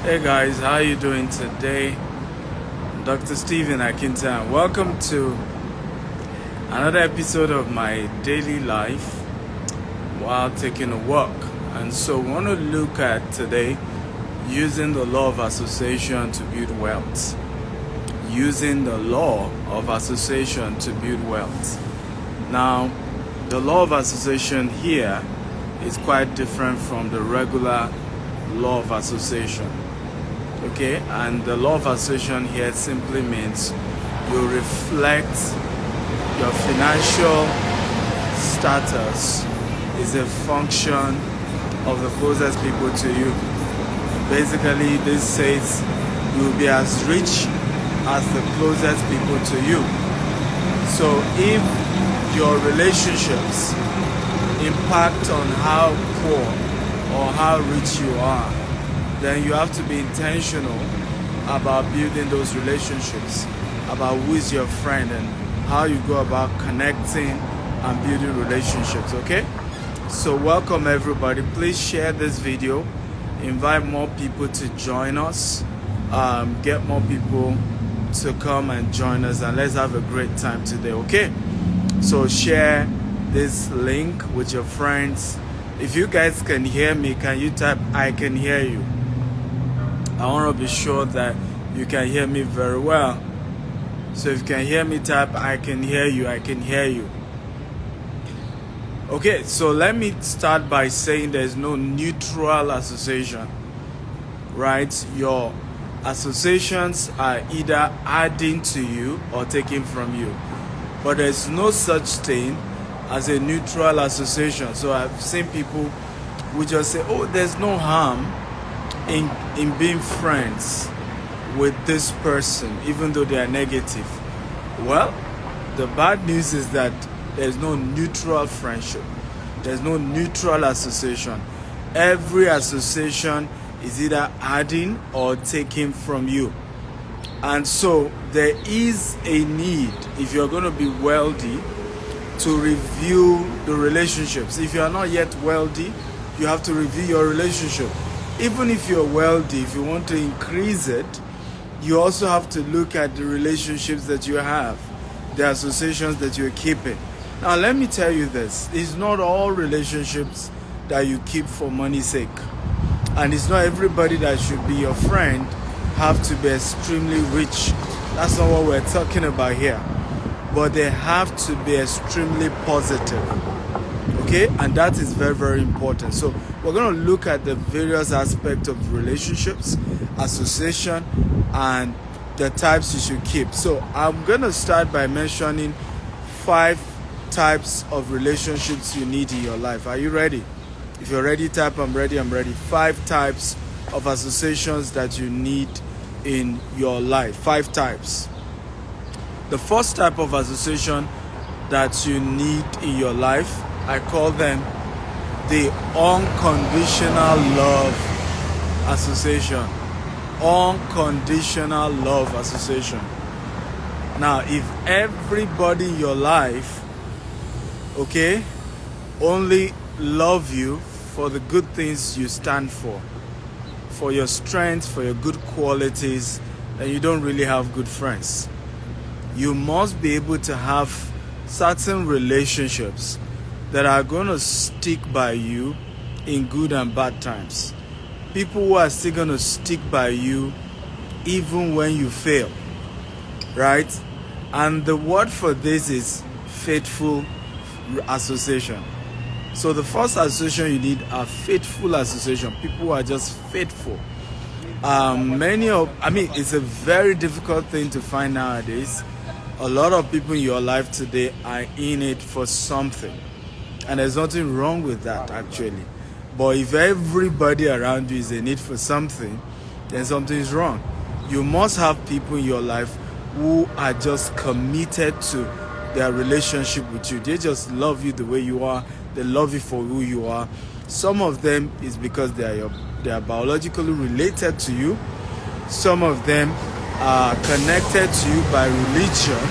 Hey guys, how you doing today? Dr. Stephen Akintan. Welcome to another episode of my daily life while taking a walk. And so we want to look at today using the law of association to build wealth. Using the law of association to build wealth. Now, the law of association here is quite different from the regular law of association. Okay, and the law of association here simply means you reflect your financial status is a function of the closest people to you. Basically, this says you will be as rich as the closest people to you. So if your relationships impact on how poor or how rich you are, then you have to be intentional about building those relationships, about who is your friend and how you go about connecting and building relationships, okay? So welcome everybody. Please share this video, invite more people to join us, get more people to come and join us, and let's have a great time today, okay? So share this link with your friends. If you guys can hear me, can you type "I can hear you"? I want to be sure that you can hear me very well. So if you can hear me, type "I can hear you", I can hear you. Okay, so let me start by saying there's no neutral association, right? Your associations are either adding to you or taking from you. But there's no such thing as a neutral association. So I've seen people who just say, oh, there's no harm in being friends with this person, even though they are negative. Well, the bad news is that there's no neutral friendship. There's no neutral association. Every association is either adding or taking from you. And so there is a need, if you're going to be wealthy, to review the relationships. If you are not yet wealthy, you have to review your relationship. Even if you're wealthy, if you want to increase it, you also have to look at the relationships that you have, the associations that you're keeping. Now, let me tell you this. It's not all relationships that you keep for money's sake. And it's not everybody that should be your friend have to be extremely rich. That's not what we're talking about here. But they have to be extremely positive. Okay, and that is very, very important. So we're going to look at the various aspects of relationships, association, and the types you should keep. So I'm going to start by mentioning 5 types of relationships you need in your life. Are you ready? If you're ready, type "I'm ready, I'm ready." 5 types of associations that you need in your life. 5 types. The first type of association that you need in your life, I call them the unconditional love association. Unconditional love association. Now, if everybody in your life, okay, only love you for the good things you stand for your strengths, for your good qualities, then you don't really have good friends. You must be able to have certain relationships that are going to stick by you in good and bad times. People who are still going to stick by you even when you fail, right? And the word for this is faithful association. So the first association you need are faithful association. People who are just faithful. It's a very difficult thing to find nowadays. A lot of people in your life today are in it for something. And there's nothing wrong with that, actually. But if everybody around you is in it for something, then something is wrong. You must have people in your life who are just committed to their relationship with you. They just love you the way you are. They love you for who you are. Some of them is because they are biologically related to you. Some of them are connected to you by religion,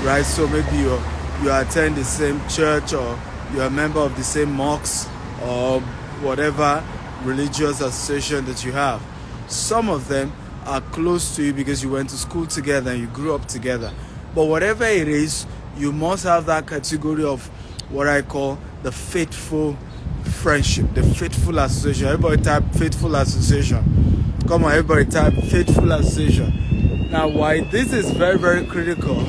right? So maybe you attend the same church, or you're a member of the same mosque, or whatever religious association that you have. Some of them are close to you because you went to school together and you grew up together. But whatever it is, you must have that category of what I call the faithful friendship, the faithful association. Everybody type faithful association. Come on, everybody type faithful association. Now, why this is very, very critical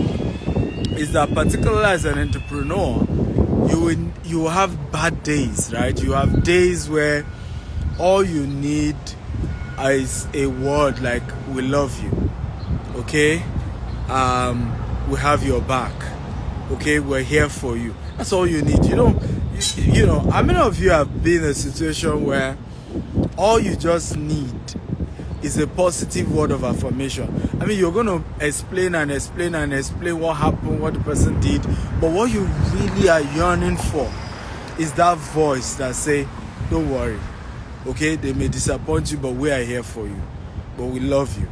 is that particularly as an entrepreneur, you will have bad days, right? You have days where all you need is a word like "we love you," okay? We have your back, okay? We're here for you. That's all you need. You know. How many of you have been in a situation where all you just need is a positive word of affirmation? I mean, you're going to explain what happened, what the person did, but what you really are yearning for is that voice that say, "Don't worry, okay? They may disappoint you, but we are here for you. But we love you,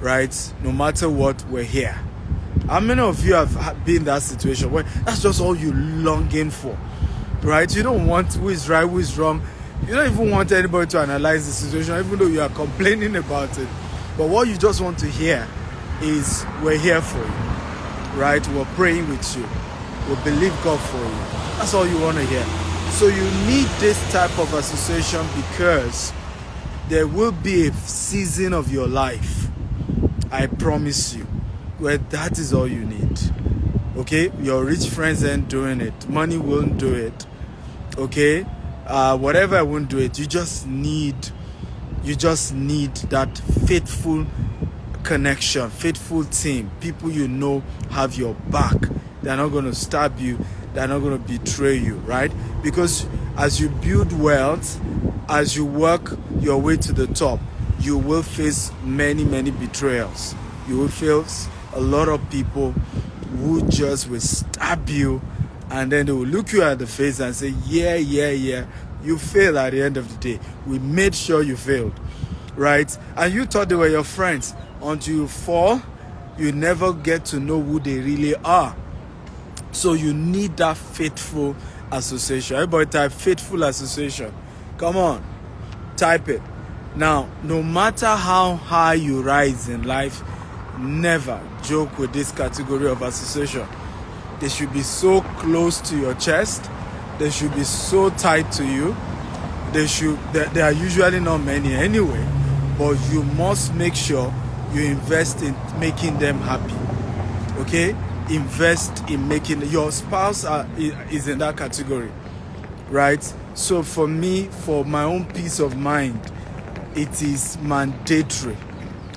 right? No matter what, we're here." How many of you have been in that situation where that's just all you're longing for, right? You don't want who is right, who is wrong. You don't even want anybody to analyze the situation, even though you are complaining about it. But what you just want to hear is, "We're here for you," right? We're praying with you. We believe God for you. That's all you want to hear. So you need this type of association because there will be a season of your life, I promise you, where that is all you need. Okay? Your rich friends ain't doing it. Money won't do it. Okay? Whatever won't do it. You just need that faithful connection, faithful team. People you know have your back. They're not going to stab you. They're not going to betray you, right? Because as you build wealth, as you work your way to the top, you will face many, many betrayals. You will face a lot of people who just will stab you, and then they will look you at the face and say, yeah, you failed at the end of the day. We made sure you failed, right? And you thought they were your friends. Until you fall, you never get to know who they really are. So you need that faithful association. Everybody type faithful association. Come on, type it. Now, no matter how high you rise in life, never joke with this category of association. They should be so close to your chest. They should be so tight to you. There are usually not many anyway, but you must make sure you invest in making them happy. Okay? Invest in making your spouse is in that category, right? So for me, for my own peace of mind, it is mandatory,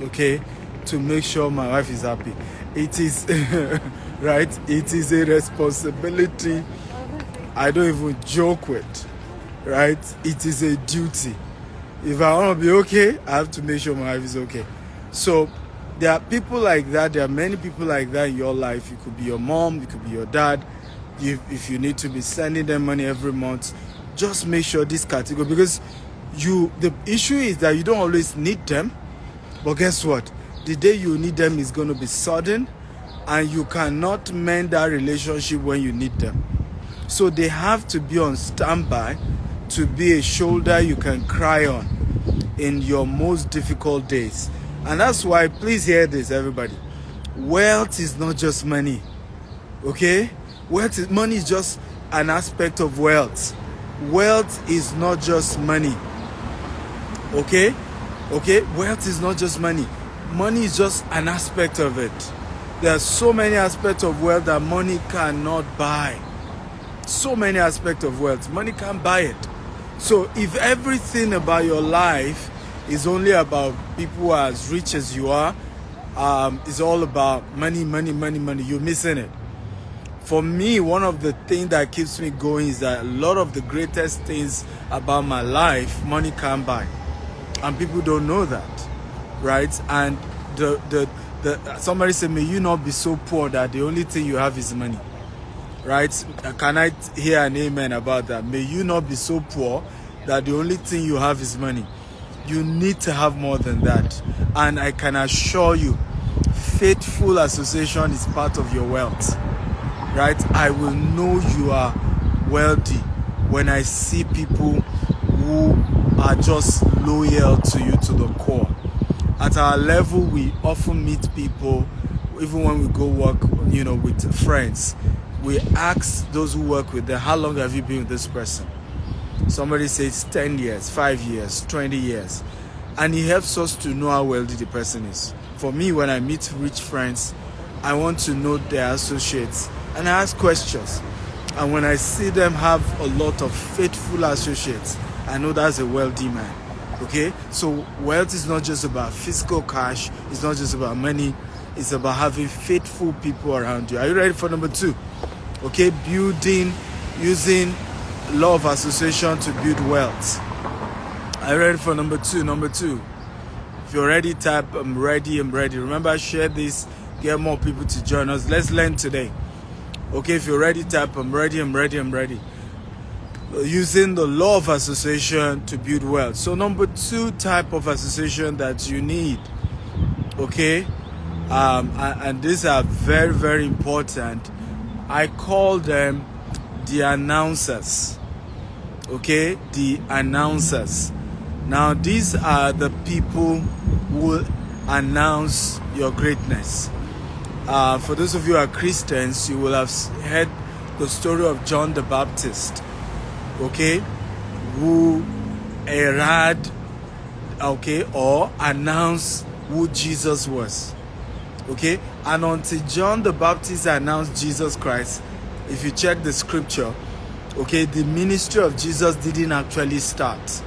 okay, to make sure my wife is happy. It is right. It is a responsibility I don't even joke with, right? It is a duty. If I want to be okay, I have to make sure my wife is okay. So there are people like that. There are many people like that in your life. It could be your mom, it could be your dad. If you need to be sending them money every month, just make sure this category, because the issue is that you don't always need them, but guess what? The day you need them is going to be sudden, and you cannot mend that relationship when you need them. So they have to be on standby to be a shoulder you can cry on in your most difficult days. And that's why, please hear this, everybody. Wealth is not just money, okay? Money is just an aspect of wealth. Wealth is not just money, okay? Wealth is not just money. Money is just an aspect of it. There are so many aspects of wealth that money cannot buy. So many aspects of wealth. Money can't buy it. So if everything about your life is only about people as rich as you are, it's all about money, you're missing it. For me, one of the things that keeps me going is that a lot of the greatest things about my life, money can't buy. And people don't know that, right? And somebody said, may you not be so poor that the only thing you have is money, right? Can I hear an amen about that? May you not be so poor that the only thing you have is money. You need to have more than that. And I can assure you, faithful association is part of your wealth, right? I will know you are wealthy when I see people who are just loyal to you to the core. At our level, we often meet people, even when we go work, with friends. We ask those who work with them, how long have you been with this person? Somebody says 10 years, 5 years, 20 years. And it helps us to know how wealthy the person is. For me, when I meet rich friends, I want to know their associates. And I ask questions. And when I see them have a lot of faithful associates, I know that's a wealthy man. Okay? So wealth is not just about physical cash. It's not just about money. It's about having faithful people around you. Are you ready for number 2? Okay? Using law of association to build wealth. Are you ready for number 2? Number 2. If you're ready, type I'm ready. Remember, share this. Get more people to join us. Let's learn today. Okay, if you're ready, type I'm ready. Using the law of association to build wealth. So number 2 type of association that you need. Okay, and these are very, very important. I call them the announcers. Okay, the announcers. Now, these are the people who will announce your greatness. For those of you who are Christians, you will have heard the story of John the Baptist, okay, who or announced who Jesus was, okay. And until John the Baptist announced Jesus Christ, if you check the scripture, okay, the ministry of Jesus didn't actually start.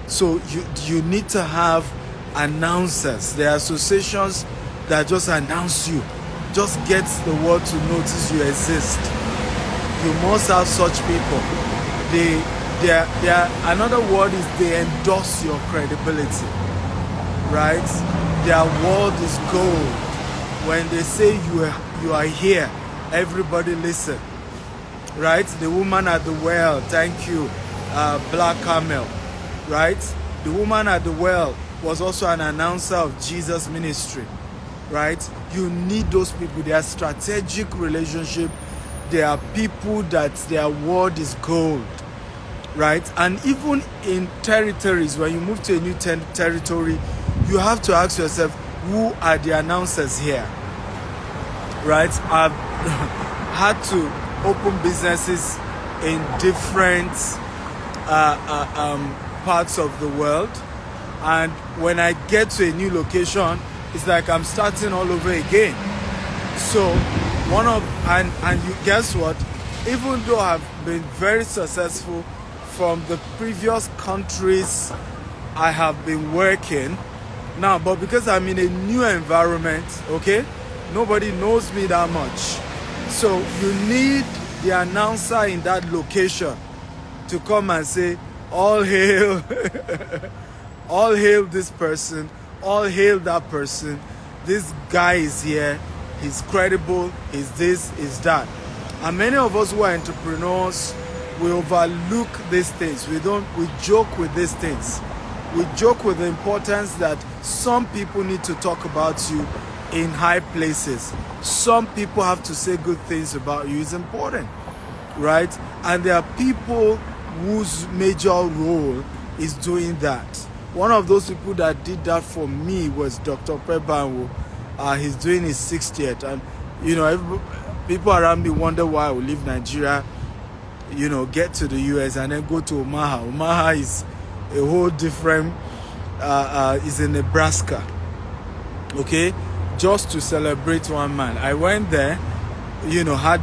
So you need to have announcers. There are associations that just announce you, just get the world to notice you exist. You must have such people. Another word is they endorse your credibility, right? Their word is gold. When they say you are here, everybody listen, right? The woman at the well, thank you, Black Camel. Right? The woman at the well was also an announcer of Jesus' ministry. Right? You need those people. They are strategic relationship. They are people that their word is gold. Right? And even in territories, when you move to a new territory, you have to ask yourself, who are the announcers here? Right? I've had to open businesses in different parts of the world, and when I get to a new location, it's like I'm starting all over again. So you guess what, even though I've been very successful from the previous countries I have been working now, but because I'm in a new environment, okay, nobody knows me that much. So you need the announcer in that location to come and say, all hail, all hail this person, all hail that person. This guy is here, he's credible, he's this, he's that. And many of us who are entrepreneurs, we overlook these things. We joke with these things. We joke with the importance that some people need to talk about you in high places. Some people have to say good things about you. It's important, right? And there are people whose major role is doing that. One of those people that did that for me was Dr. Pebanwo. He's doing his 60th, and people around me wonder why I will leave Nigeria, get to the US and then go to Omaha. Omaha is a whole different, is in Nebraska, okay, just to celebrate one man. I went there, had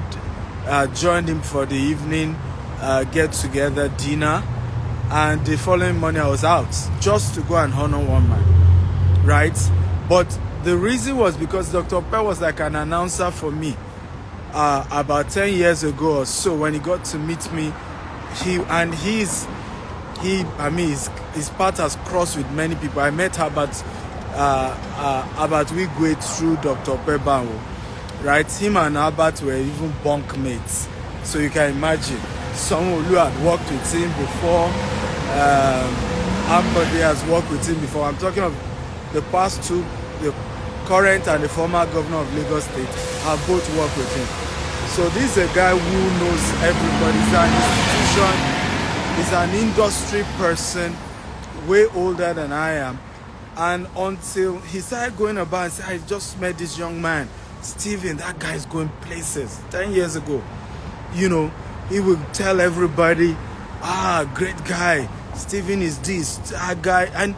joined him for the evening get together dinner, and the following morning I was out just to go and honor one man, right? But the reason was because Dr. Pell was like an announcer for me about 10 years ago or so. When he got to meet me, his path has crossed with many people. I met Herbert Wigwe through Dr. Pebanwo, right? Him and Herbert were even bunk mates, so you can imagine. Someone who had worked with him before, Ambody has worked with him before. I'm talking of the past two, the current and the former governor of Lagos State have both worked with him. So this is a guy who knows everybody. He's an institution, he's an industry person, way older than I am. And until he started going about and said, I just met this young man, Steven, that guy's going places. 10 years ago, you know, he would tell everybody, great guy, Steven is this, that guy. And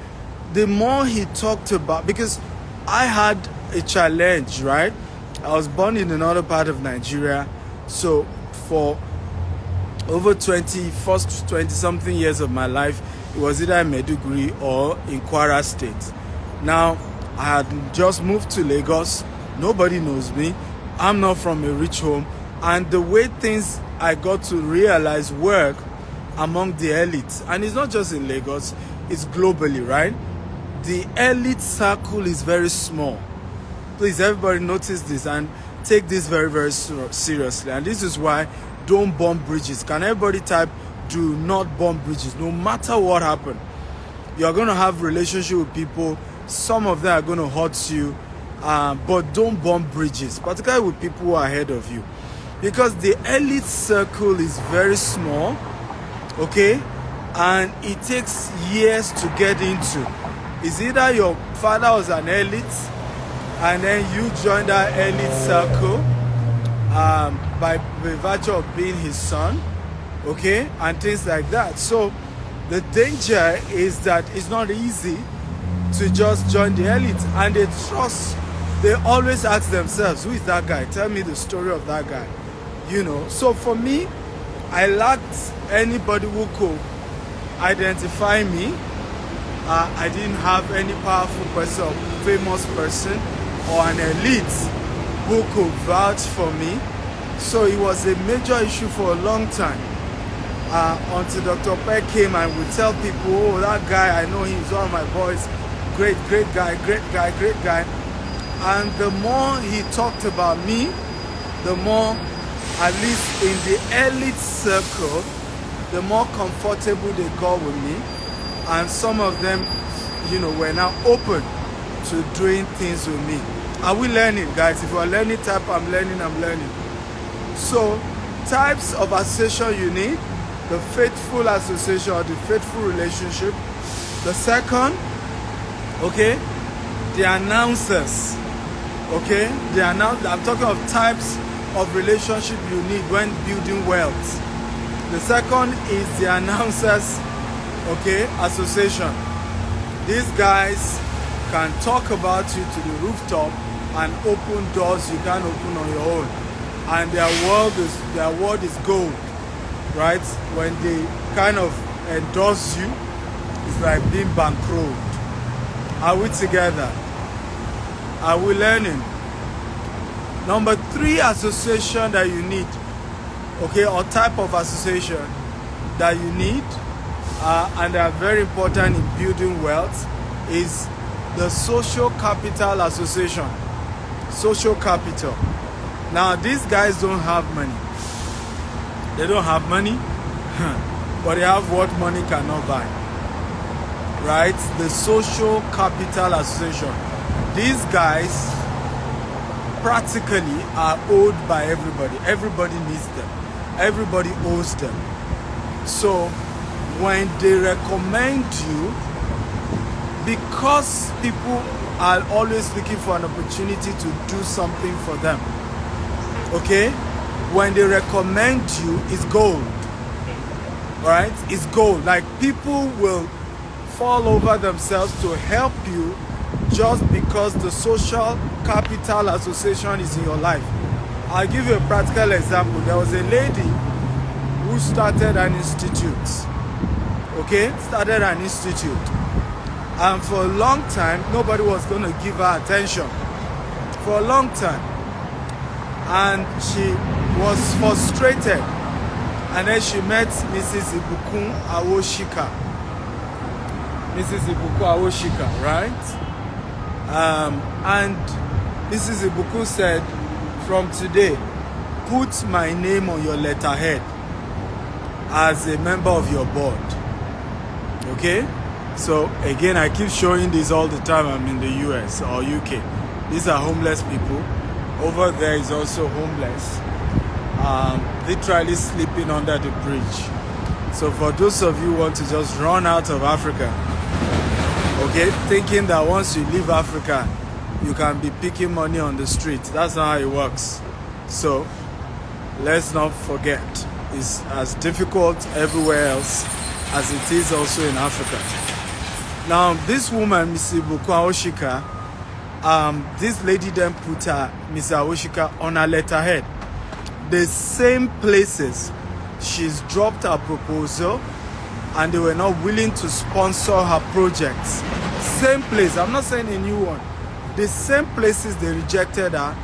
the more he talked about, because I had a challenge, right? I was born in another part of Nigeria. So for over 20 something years of my life, it was either in Maiduguri or in Kwara State. Now, I had just moved to Lagos. Nobody knows me. I'm not from a rich home. And the way things I got to realize work among the elites, and it's not just in Lagos, it's globally, right? The elite circle is very small. Please, everybody notice this and take this very, very seriously. And this is why don't burn bridges. Can everybody type, do not burn bridges? No matter what happens, you're going to have relationship with people. Some of them are going to hurt you, but don't burn bridges, particularly with people who are ahead of you. Because the elite circle is very small, okay? And it takes years to get into. It's either your father was an elite, and then you joined that elite circle by virtue of being his son, okay, and things like that. So the danger is that it's not easy to just join the elite, and they always ask themselves, who is that guy? Tell me the story of that guy, you know. So for me, I lacked anybody who could identify me. I didn't have any powerful person, famous person, or an elite who could vouch for me. So it was a major issue for a long time, until Dr. Peck came and would tell people, oh, that guy, I know he's one of my boys, great guy. And the more he talked about me, the more, at least in the elite circle, the more comfortable they got with me. And some of them, you know, were now open to doing things with me. Are we learning, guys? If you are learning, type I'm learning. So, types of association you need: the faithful association or the faithful relationship. The second, okay, the announcers. Okay, I'm talking of types of relationship you need when building wealth. The second is the announcers, okay, association. These guys can talk about you to the rooftop and open doors you can't open on your own. And their word is gold, right? When they kind of endorse you, it's like being bankrolled. Are we together? Are we learning? Number 3 association that you need, okay, or type of association that you need, and they are very important in building wealth, is the social capital association. Social capital. Now, these guys don't have money. They don't have money, but they have what money cannot buy. Right? The social capital association. These guys practically are owed by everybody. Everybody needs them. Everybody owes them. So when they recommend you, because people are always looking for an opportunity to do something for them, okay, when they recommend you, it's gold. Right? It's gold. Like, people will fall over themselves to help you just because the social capital association is in your life. I'll give you a practical example. There was a lady who started an institute. Okay? Started an institute. And for a long time, nobody was going to give her attention. For a long time. And she was frustrated. And then she met Mrs. Ibukun Awoshika. Mrs. Ibukun Awoshika, right? And Mrs. Ibukun said, from today, put my name on your letterhead as a member of your board. Okay? So again, I keep showing this all the time. I'm in the US or UK. These are homeless people. Over there is also homeless. Literally sleeping under the bridge. So for those of you who want to just run out of Africa, Okay, thinking that once you leave Africa, you can be picking money on the street. That's not how it works. So let's not forget, it's as difficult everywhere else as it is also in Africa. Now, this woman, Mrs. Bukwa Oshika, this lady then put her, Mrs. Oshika, on her letterhead. The same places she's dropped her proposal and they were not willing to sponsor her projects. Same place, I'm not saying a new one. The same places they rejected her,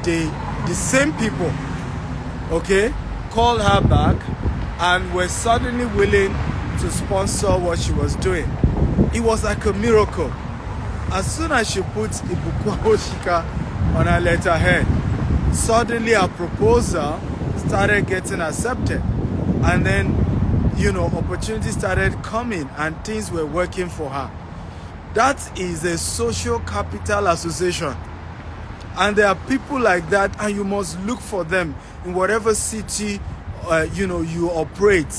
the same people, okay, called her back and were suddenly willing to sponsor what she was doing. It was like a miracle. As soon as she put Ibukwa Oshika on her letterhead, suddenly her proposal started getting accepted. And then, opportunities started coming and things were working for her. That is a social capital association. And there are people like that, and you must look for them in whatever city you operate.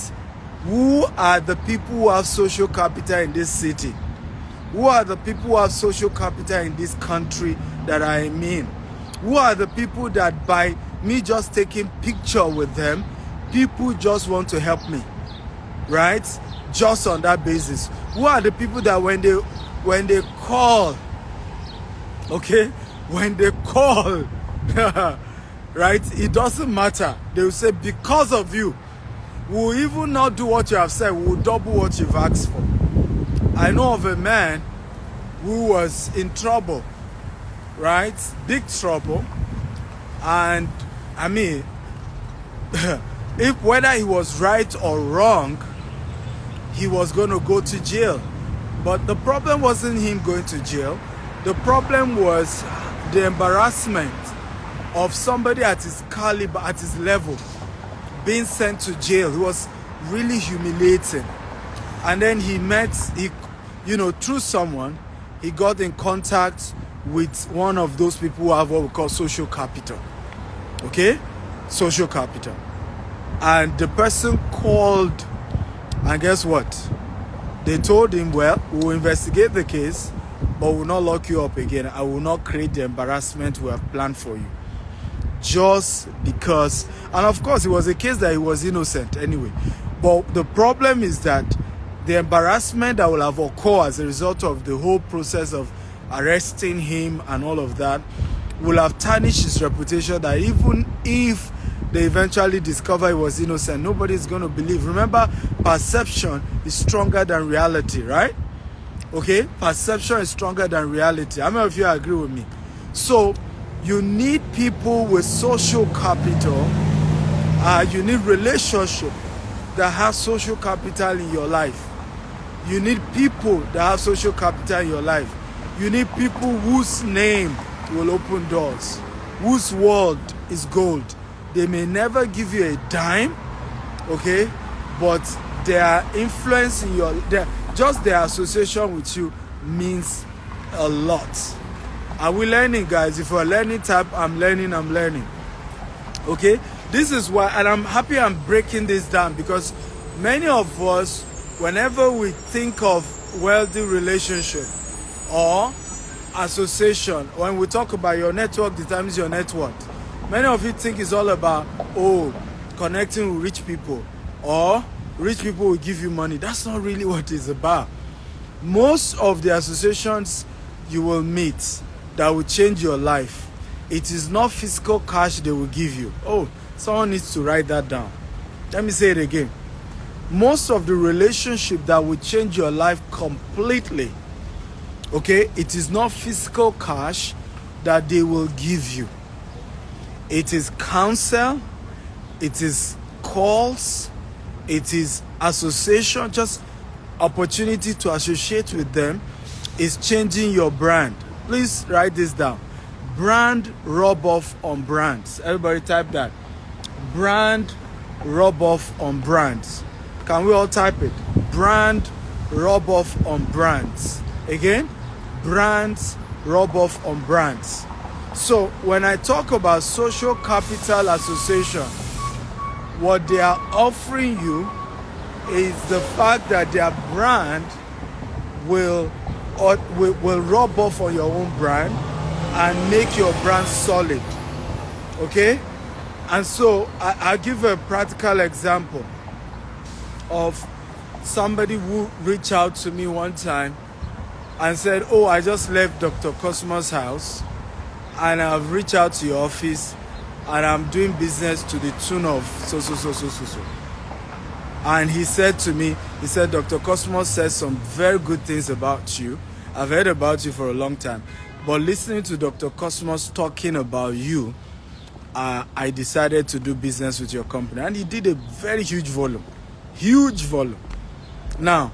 Who are the people who have social capital in this city? Who are the people who have social capital in this country that I am in? Who are the people that by me just taking picture with them, people just want to help me, right? Just on that basis. Who are the people that when they call, okay, when they call, right, it doesn't matter. They will say, because of you, we'll even not do what you have said, we'll double what you've asked for. I know of a man who was in trouble, right? Big trouble. And I mean, if whether he was right or wrong, he was going to go to jail. But the problem wasn't him going to jail. The problem was the embarrassment of somebody at his caliber, at his level, being sent to jail. It was really humiliating. And then he met, through someone, he got in contact with one of those people who have what we call social capital. Okay? Social capital. And the person called, and guess what? They told him, well, we will investigate the case, but we will not lock you up again. I will not create the embarrassment we have planned for you. Just because, and of course, it was a case that he was innocent anyway. But the problem is that the embarrassment that will have occurred as a result of the whole process of arresting him and all of that will have tarnished his reputation, that even if they eventually discover he was innocent, nobody's going to believe. Remember, perception is stronger than reality, right? Okay? Perception is stronger than reality. How many of you agree with me? So, you need people with social capital. You need relationship that have social capital in your life. You need people that have social capital in your life. You need people whose name will open doors, whose word is gold. They may never give you a dime, okay, but their influence in just their association with you means a lot. Are we learning, guys? If we're learning type, I'm learning. Okay? This is why, and I'm happy I'm breaking this down, because many of us, whenever we think of wealthy relationship or association, when we talk about your network determines your net worth, many of you think it's all about, connecting with rich people, or rich people will give you money. That's not really what it's about. Most of the associations you will meet that will change your life, it is not physical cash they will give you. Oh, someone needs to write that down. Let me say it again. Most of the relationship that will change your life completely, okay, it is not physical cash that they will give you. It is counsel, it is calls, it is association, just opportunity to associate with them is changing your brand. Please write this down. Brand rub off on brands. Everybody type that. Brand rub off on brands. Can we all type it? Brand rub off on brands. Again, brands rub off on brands. So when I talk about social capital association, what they are offering you is the fact that their brand will will rub off on your own brand and make your brand solid. Okay? And so I'll give a practical example of somebody who reached out to me one time and said, oh, I just left Dr. Cosmo's house and I've reached out to your office and I'm doing business to the tune of so. And he said to me, he said, Dr. Cosmos said some very good things about you. I've heard about you for a long time. But listening to Dr. Cosmos talking about you, I decided to do business with your company. And he did a very huge volume. Huge volume. Now,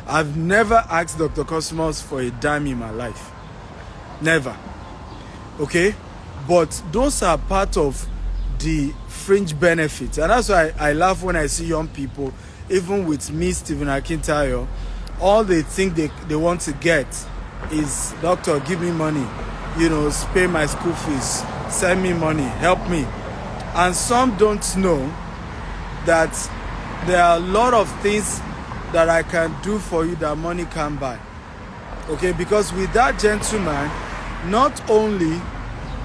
I've never asked Dr. Cosmos for a dime in my life. Never. Okay? But those are part of the fringe benefits. And that's why I laugh when I see young people, even with me, Stephen Akintayo, all they think they want to get is, doctor, give me money, pay my school fees, send me money, help me. And some don't know that there are a lot of things that I can do for you that money can't buy. Okay, because with that gentleman, not only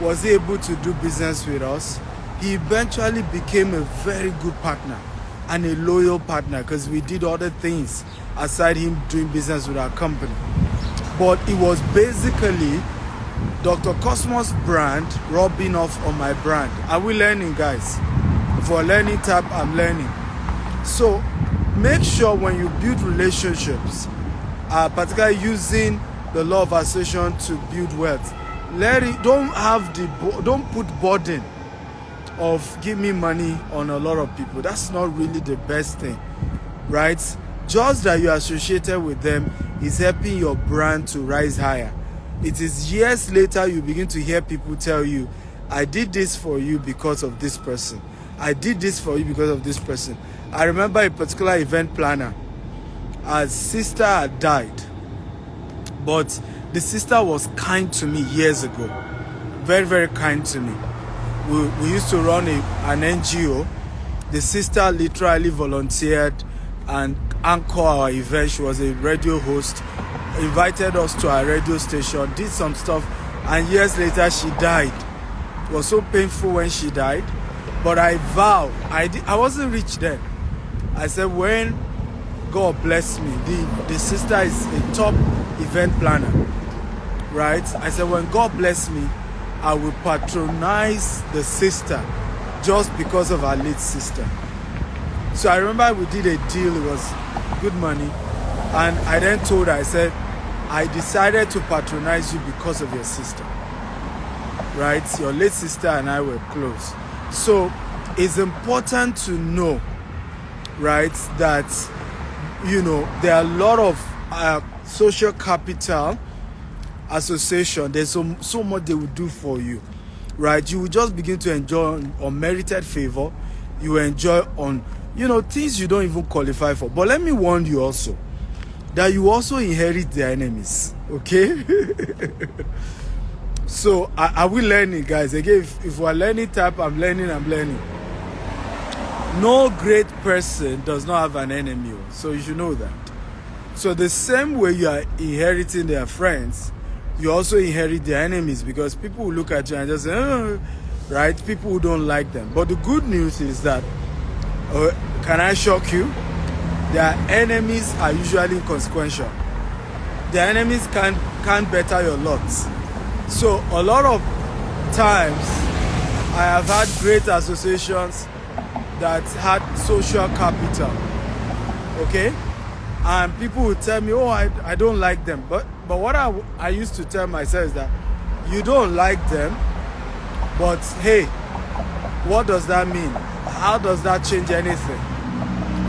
was he able to do business with us, he eventually became a very good partner and a loyal partner because we did other things aside him doing business with our company. But it was basically Dr. Cosmos' brand rubbing off on my brand. Are we learning, guys? For learning tab, I'm learning. So make sure when you build relationships, particularly using the law of association to build wealth, don't put burden of give me money on a lot of people. That's not really the best thing, right? Just that you're associated with them is helping your brand to rise higher. It is years later you begin to hear people tell you, I did this for you because of this person. I did this for you because of this person. I remember a particular event planner. Her sister had died, but the sister was kind to me years ago. Very, very kind to me. We used to run an NGO. The sister literally volunteered and anchored our event. She was a radio host, invited us to our radio station, did some stuff, and years later she died. It was so painful when she died, but I vowed, I wasn't rich then. I said, when God bless me, the sister is a top event planner, right? I said, when God bless me, I will patronize the sister just because of our late sister. So I remember we did a deal, it was good money. And I then told her, I said, I decided to patronize you because of your sister. Right? Your late sister and I were close. So it's important to know, right, that, there are a lot of social capital association. There's so much they will do for you, right? You will just begin to enjoy unmerited favor. You will enjoy on things you don't even qualify for. But let me warn you also that you also inherit their enemies. Okay? So are we learning, guys? Again, if we're learning type, I'm learning. No great person does not have an enemy. So you should know that. So the same way you are inheriting their friends, you also inherit their enemies, because people will look at you and just say, oh, right? People who don't like them. But the good news is that, can I shock you? Their enemies are usually inconsequential. Their enemies can't better your lot. So a lot of times, I have had great associations that had social capital. Okay? And people would tell me, oh, I don't like them. But what I used to tell myself is that you don't like them, but hey, what does that mean? How does that change anything?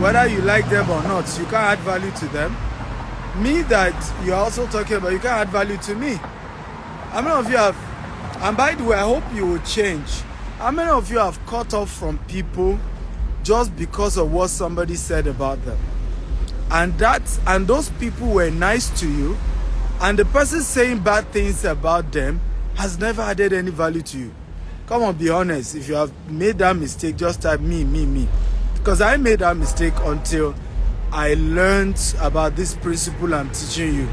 Whether you like them or not, you can't add value to them. Me that you're also talking about, you can't add value to me. How many of you have, and by the way, I hope you will change. How many of you have cut off from people just because of what somebody said about them? And those people were nice to you, and the person saying bad things about them has never added any value to you. Come on, be honest. If you have made that mistake, just type me. Because I made that mistake until I learned about this principle I'm teaching you.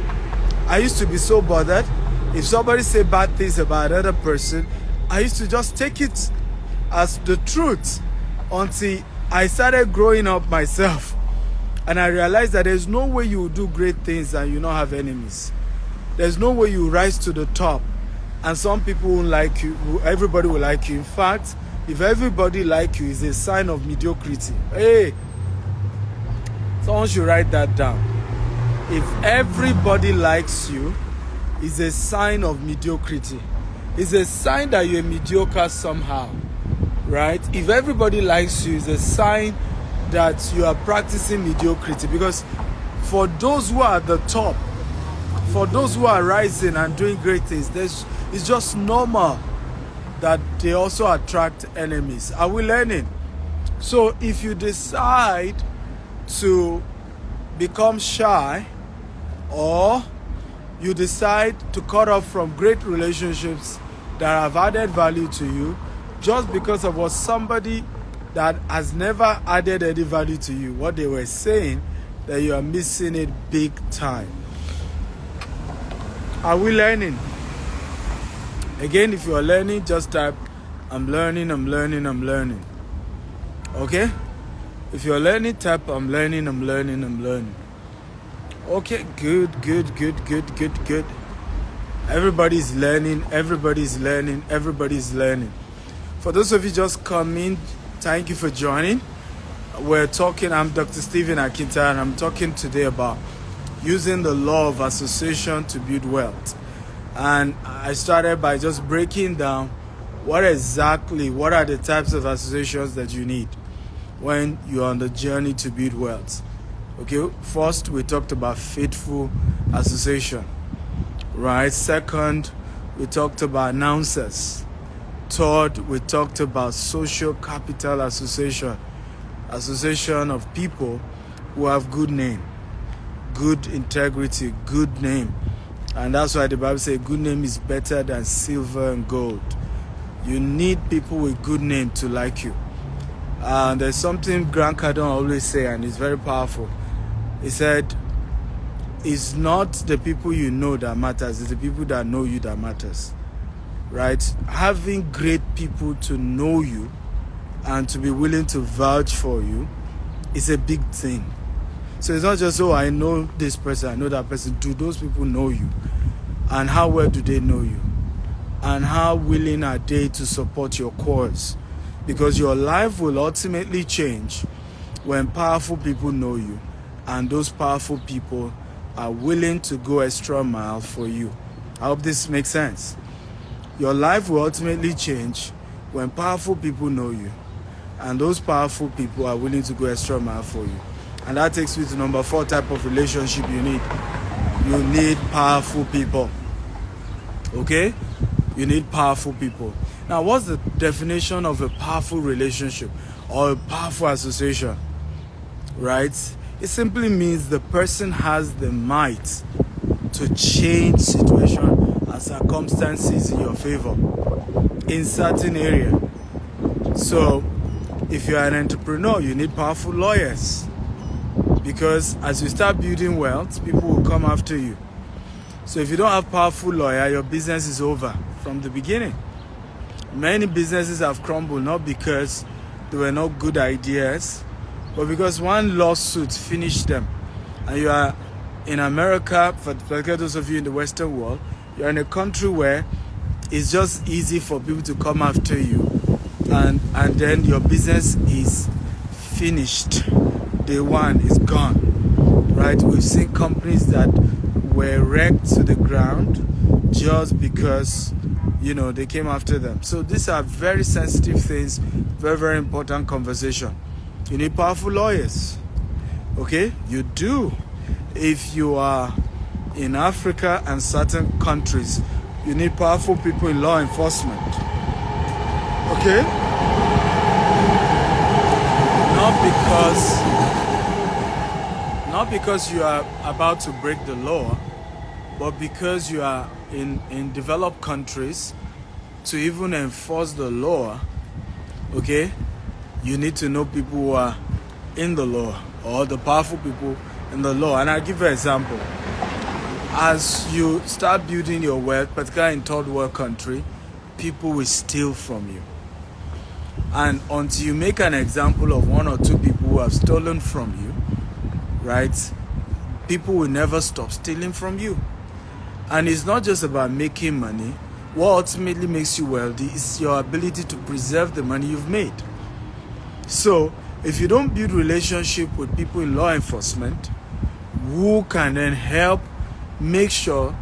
I used to be so bothered. If somebody say bad things about another person, I used to just take it as the truth until I started growing up myself. And I realized that there's no way you will do great things and you not have enemies. There's no way you rise to the top and some people won't like you. Everybody will like you. In fact, if everybody like you, it's a sign of mediocrity. Hey, someone should write that down. If everybody likes you, it's a sign of mediocrity. It's a sign that you're mediocre somehow, right? If everybody likes you, it's a sign that you are practicing mediocrity. Because for those who are at the top, for those who are rising and doing great things, it's just normal that they also attract enemies. Are we learning? So if you decide to become shy, or you decide to cut off from great relationships that have added value to you just because of what somebody that has never added any value to you, what they were saying, that you are missing it big time. Are we learning? Again, if you are learning, just type, I'm learning, I'm learning, I'm learning. Okay? If you're learning, type, I'm learning, I'm learning, I'm learning. Okay, good. Everybody's learning, everybody's learning, everybody's learning. For those of you just coming, thank you for joining. I'm Dr. Stephen Akinta, and I'm talking today about using the law of association to build wealth. And I started by just breaking down what are the types of associations that you need when you're on the journey to build wealth. Okay, first we talked about faithful association, right? Second, we talked about announcers. Third, we talked about social capital association of people who have good name, good integrity, good name. And that's why the Bible says good name is better than silver and gold. You need people with good name to like you. There's something Grant Cardone always say, and it's very powerful. He said, it's not the people you know that matters, it's the people that know you that matters. Right? Having great people to know you and to be willing to vouch for you is a big thing. So it's not just, oh, I know this person, I know that person. Do those people know you? And how well do they know you? And how willing are they to support your cause? Because your life will ultimately change when powerful people know you, and those powerful people are willing to go extra mile for you. I hope this makes sense. Your life will ultimately change when powerful people know you, and those powerful people are willing to go extra mile for you. And that takes me to number 4 type of relationship you need. You need powerful people. Okay? You need powerful people. Now, what's the definition of a powerful relationship or a powerful association? Right? It simply means the person has the might to change situation and circumstances in your favor in certain area. So, if you are an entrepreneur, you need powerful lawyers. Because as you start building wealth, people will come after you. So if you don't have powerful lawyer, your business is over from the beginning. Many businesses have crumbled not because they were not good ideas, but because one lawsuit finished them. And you are in America, for those of you in the Western world, you're in a country where it's just easy for people to come after you. And then your business is finished. Day one is gone, right? We've seen companies that were wrecked to the ground just because, they came after them. So these are very sensitive things, very, very important conversation. You need powerful lawyers, okay? You do. If you are in Africa and certain countries, you need powerful people in law enforcement, okay? Not because you are about to break the law, but because you are in developed countries, to even enforce the law, okay, you need to know people who are in the law or the powerful people in the law. And I'll give you an example. as you start building your wealth, particularly in third world country, people will steal from you. And until you make an example of one or two people who have stolen from you, right, people will never stop stealing from you. And it's not just about making money. What ultimately makes you wealthy is your ability to preserve the money you've made. So if you don't build relationship with people in law enforcement who can then help make sure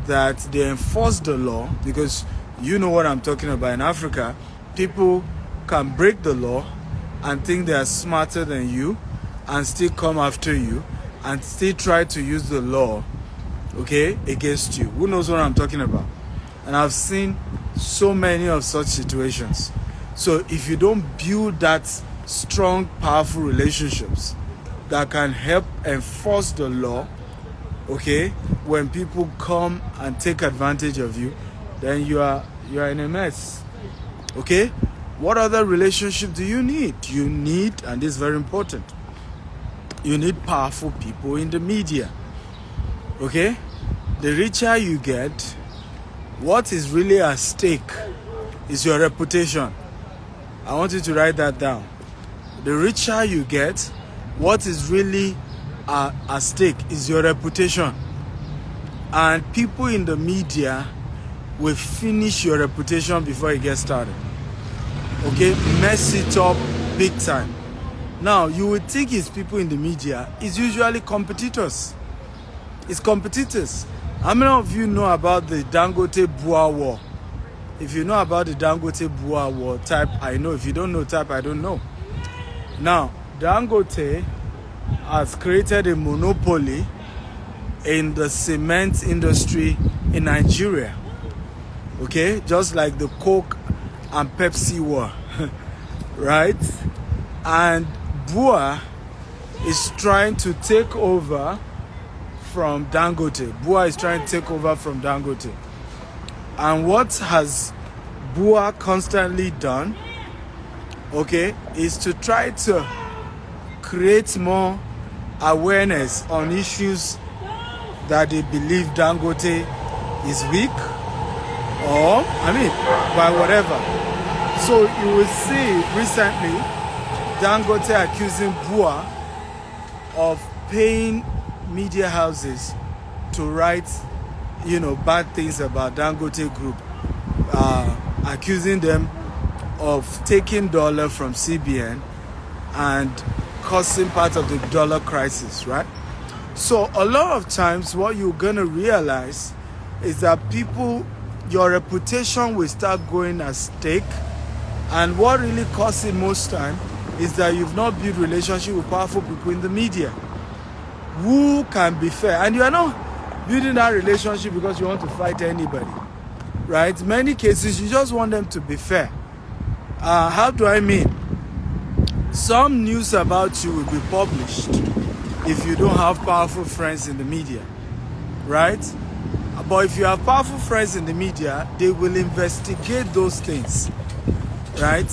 that they enforce the law, because you know what I'm talking about. In Africa, people can break the law and think they are smarter than you and still come after you and still try to use the law, okay, against you. Who knows what I'm talking about? And I've seen so many of such situations. So if you don't build that strong, powerful relationships that can help enforce the law, okay, when people come and take advantage of you, then you are in a mess. Okay? What other relationship do you need? You need, and this is very important, you need powerful people in the media. Okay? The richer you get, what is really at stake is your reputation. I want you to write that down. The richer you get, what is really at stake is your reputation. And people in the media will finish your reputation before it gets started. Okay? Mess it up big time. Now, you would think it's people in the media. It's usually competitors. It's competitors. How many of you know about the Dangote-Bua war? If you know about the Dangote-Bua war, type I know. If you don't know, type I don't know. Now, Dangote has created a monopoly in the cement industry in Nigeria. Okay? Just like the Coke and Pepsi war. Right? And Bua is trying to take over from Dangote. Bua is trying to take over from Dangote. And what has Bua constantly done, okay, is to try to create more awareness on issues that they believe Dangote is weak, or, by whatever. So you will see recently Dangote accusing Bua of paying media houses to write, bad things about Dangote Group, accusing them of taking dollar from CBN and causing part of the dollar crisis, right? So a lot of times what you're going to realize is that your reputation will start going at stake. And what really causes it most time is that you've not built relationship with powerful people in the media who can be fair. And you are not building that relationship because you want to fight anybody, right? Many cases, you just want them to be fair. How do I mean? Some news about you will be published if you don't have powerful friends in the media, right? But if you have powerful friends in the media, they will investigate those things, right?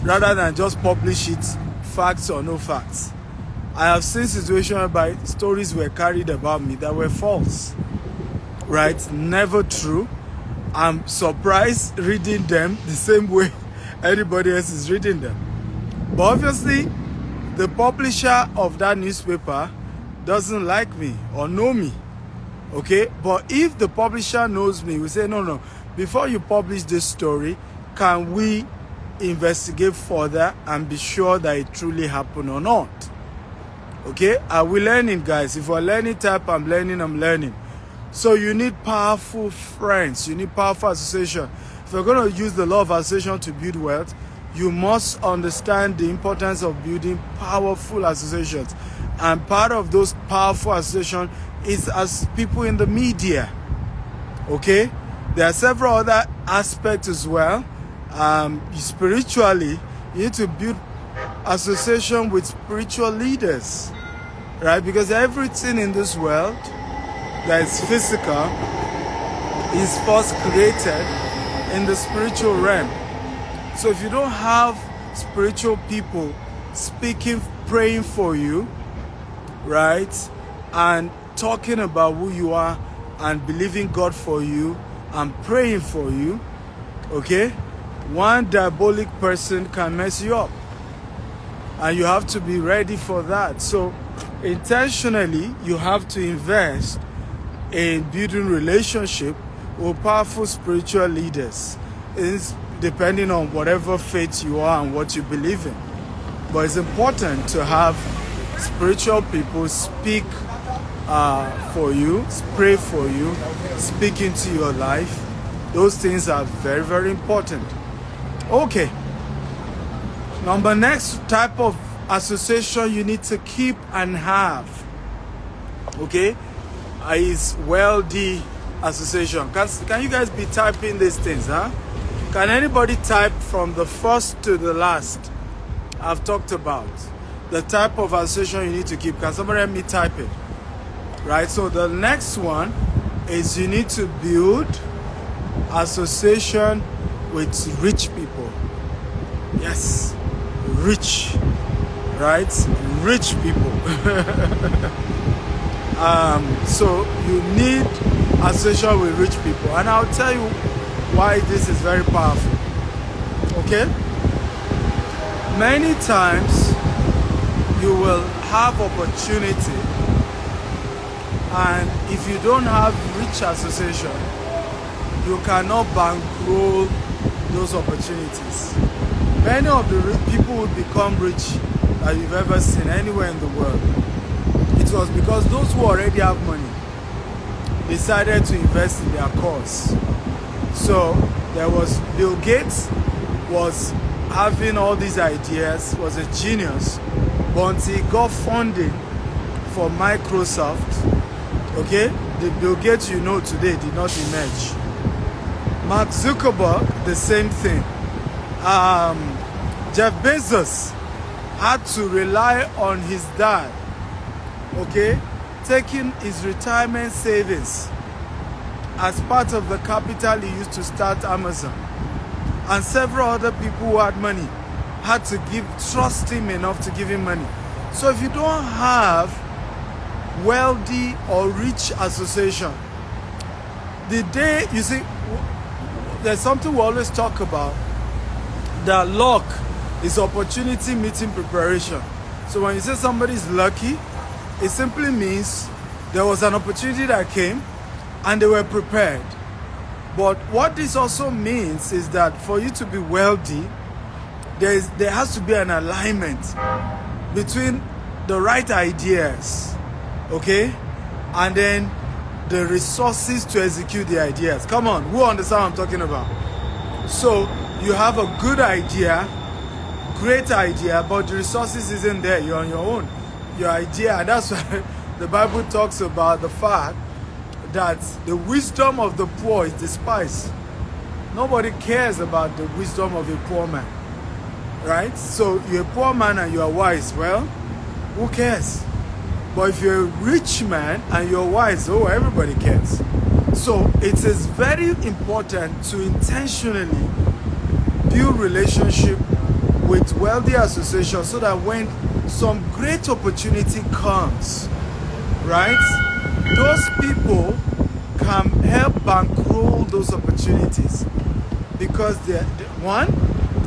Rather than just publish it, facts or no facts. I have seen situations whereby stories were carried about me that were false, right? Never true. I'm surprised reading them the same way anybody else is reading them. But obviously, the publisher of that newspaper doesn't like me or know me, okay? But if the publisher knows me, we say, no, before you publish this story, can we investigate further and be sure that it truly happened or not? Okay? Are we learning, guys? If we're learning, type I'm learning. So you need powerful friends. You need powerful association. If you're going to use the law of association to build wealth, you must understand the importance of building powerful associations. And part of those powerful associations is as people in the media. Okay? There are several other aspects as well. Spiritually, you need to build association with spiritual leaders, right? Because everything in this world that is physical is first created in the spiritual realm. So if you don't have spiritual people speaking, praying for you, right, and talking about who you are and believing God for you and praying for you, okay, one diabolic person can mess you up. And you have to be ready for that. So intentionally, you have to invest in building relationship with powerful spiritual leaders. It's depending on whatever faith you are and what you believe in. But it's important to have spiritual people speak for you, pray for you, speak into your life. Those things are very, very important. Okay. Next type of association you need to keep and have, okay, is wealthy association. Can you guys be typing these things, huh? Can anybody type from the first to the last? I've talked about the type of association you need to keep. Can somebody help me type it? Right, so the next one is you need to build association with rich people. Yes, rich, right? Rich people. So you need association with rich people, and I'll tell you why this is very powerful. Okay, many times you will have opportunity, and if you don't have rich association, you cannot bankroll those opportunities. Many of the people who become rich that you've ever seen anywhere in the world, it was because those who already have money decided to invest in their cause. So there was Bill Gates was having all these ideas, was a genius, but he got funding for Microsoft. Okay, the Bill Gates you know today did not emerge. Mark Zuckerberg, the same thing. Jeff Bezos had to rely on his dad, okay, taking his retirement savings as part of the capital he used to start Amazon. And several other people who had money had to trust him enough to give him money. So if you don't have wealthy or rich association, the day, you see, there's something we always talk about, that luck is opportunity meeting preparation. So when you say somebody is lucky, it simply means there was an opportunity that came and they were prepared. But what this also means is that for you to be wealthy, there has to be an alignment between the right ideas, okay, and then the resources to execute the ideas. Come on, who understand what I'm talking about? So you have a good idea, great idea, but the resources isn't there. You're on your own. Your idea, and that's why the Bible talks about the fact that the wisdom of the poor is despised. Nobody cares about the wisdom of a poor man, right? So you're a poor man and you are wise. Well, who cares? But if you're a rich man and you're wise, oh, everybody cares. So it is very important to intentionally build relationship with wealthy associations so that when some great opportunity comes, right, those people can help bankroll those opportunities because one,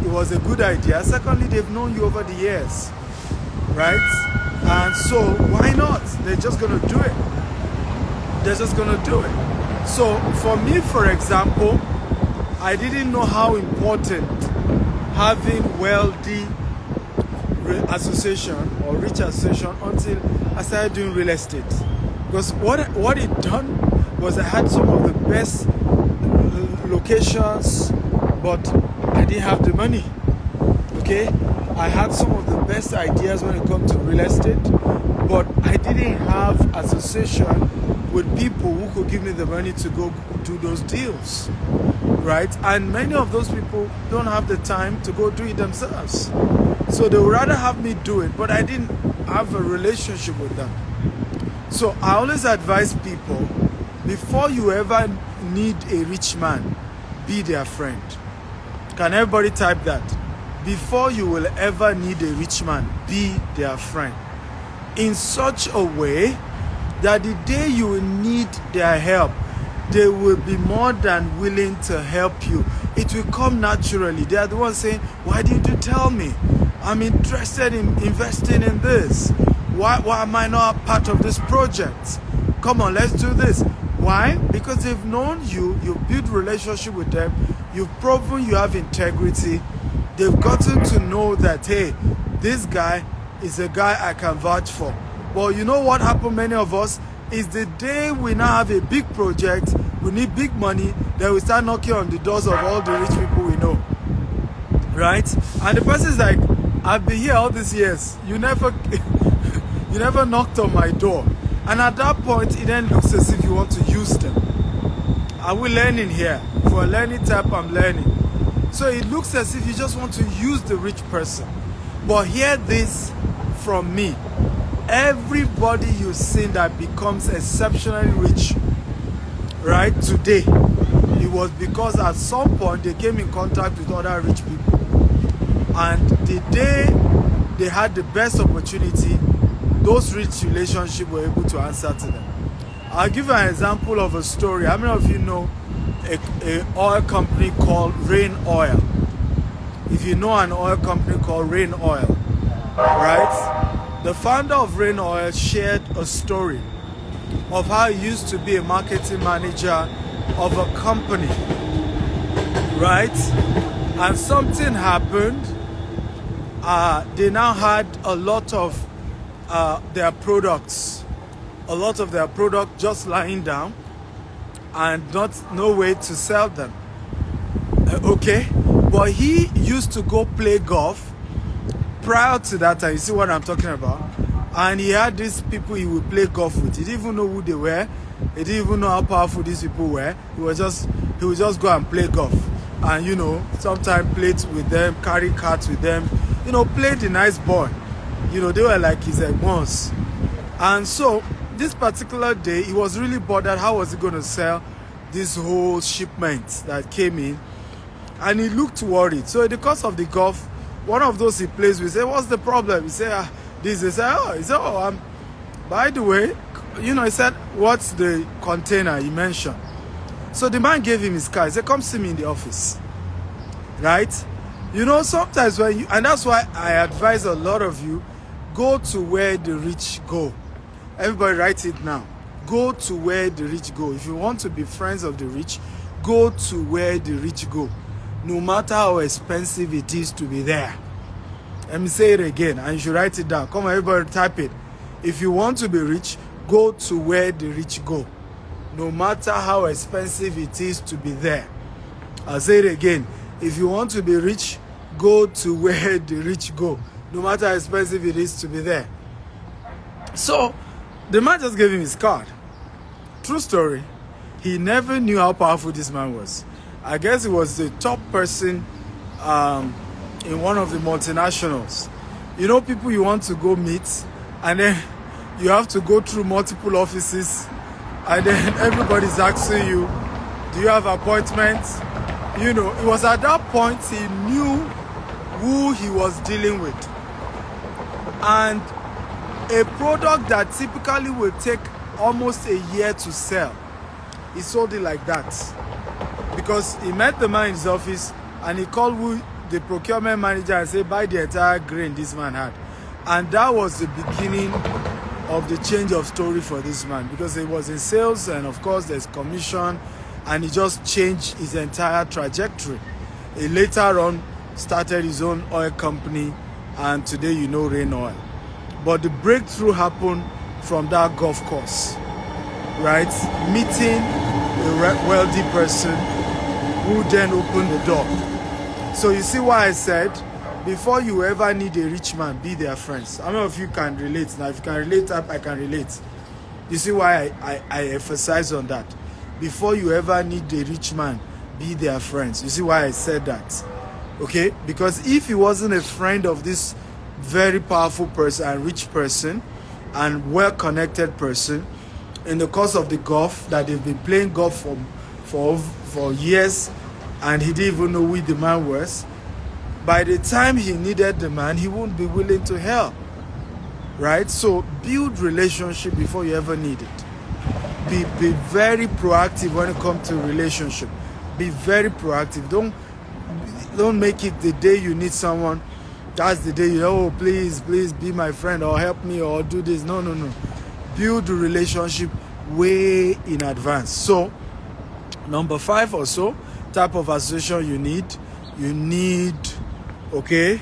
it was a good idea. Secondly, they've known you over the years, right? And so why not? They're just going to do it. They're just going to do it. So for me, for example, I didn't know how important having wealthy association or rich association until I started doing real estate. Because what it done was I had some of the best locations, but I didn't have the money. Okay, I had some of the best ideas when it comes to real estate, but I didn't have association with people who could give me the money to go do those deals, right? And many of those people don't have the time to go do it themselves. So they would rather have me do it, but I didn't have a relationship with them. So I always advise people, before you ever need a rich man, be their friend. Can everybody type that? Before you will ever need a rich man, be their friend. In such a way that the day you need their help, they will be more than willing to help you. It will come naturally. They are the ones saying, why didn't you tell me? I'm interested in investing in this. Why am I not part of this project? Come on, let's do this. Why? Because they've known you, you've built relationship with them, you've proven you have integrity. They've gotten to know that, hey, this guy is a guy I can vouch for. But you know what happened, many of us, is the day we now have a big project, we need big money, then we start knocking on the doors of all the rich people we know. Right? And the person is like, I've been here all these years. You never you never knocked on my door. And at that point, it then looks as if you want to use them. Are we learning here? For a learning type, I'm learning. So it looks as if you just want to use the rich person. But hear this from me. Everybody you've seen that becomes exceptionally rich, right, today, it was because at some point they came in contact with other rich people. And the day they had the best opportunity, those rich relationships were able to answer to them. I'll give you an example of a story. How many of you know a oil company called Rain Oil? If you know an oil company called Rain Oil, right? The founder of Rain Oil shared a story of how he used to be a marketing manager of a company, right? And something happened. They now had a lot of their products just lying down and no way to sell them. Okay, but he used to go play golf prior to that time. You see what I'm talking about? And he had these people he would play golf with. He didn't even know who they were. He didn't even know how powerful these people were. He would just go and play golf, and sometimes play with them, carry carts with them, play the nice boy. They were like his ones. And so this particular day, he was really bothered. How was he going to sell this whole shipment that came in? And he looked worried. So in the course of the golf, one of those he plays with said, "What's the problem?" He said, "This." He said, by the way, he said, "What's the container you mentioned?" So the man gave him his car. He said, "Come see me in the office." Right? Sometimes and that's why I advise a lot of you, go to where the rich go. Everybody write it now. Go to where the rich go. If you want to be friends of the rich, go to where the rich go. No matter how expensive it is to be there. Let me say it again, and you should write it down. Come on, everybody, type it. If you want to be rich, go to where the rich go. No matter how expensive it is to be there. I'll say it again. If you want to be rich, go to where the rich go. No matter how expensive it is to be there. So, the man just gave him his card. True story. He never knew how powerful this man was. I guess he was the top person in one of the multinationals. People you want to go meet, and then you have to go through multiple offices, and then everybody's asking you, do you have appointments? It was at that point he knew who he was dealing with. And a product that typically will take almost a year to sell, he sold it like that. Because he met the man in his office and he called the procurement manager and said, buy the entire grain this man had. And that was the beginning of the change of story for this man, because he was in sales, and of course there's commission, and he just changed his entire trajectory. He later on started his own oil company, and today Rain Oil. But the breakthrough happened from that golf course, right? Meeting a wealthy person who then opened the door. So you see why I said, before you ever need a rich man, be their friends. How many of you can relate? Now, if you can relate, I can relate. You see why I emphasize on that. Before you ever need a rich man, be their friends. You see why I said that? Okay? Because if he wasn't a friend of this very powerful person and rich person and well-connected person, in the course of the golf, that they've been playing golf for years, and he didn't even know who the man was, by the time he needed the man, he wouldn't be willing to help. right? So build relationship before you ever need it. Be very proactive when it comes to relationship. Be very proactive. Don't make it the day you need someone. That's the day you know, oh, please be my friend or help me or do this. No. Build the relationship way in advance. So number 5 or so type of association you need, okay,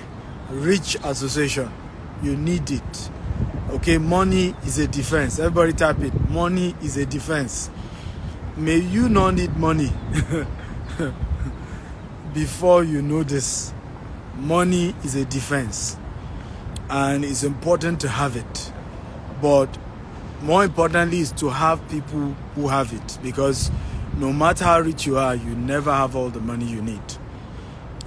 rich association. You need it. Okay, money is a defense. Everybody type it. Money is a defense. May you not need money before you know this. Money is a defense, and it's important to have it. But more importantly is to have people who have it, because no matter how rich you are, you never have all the money you need.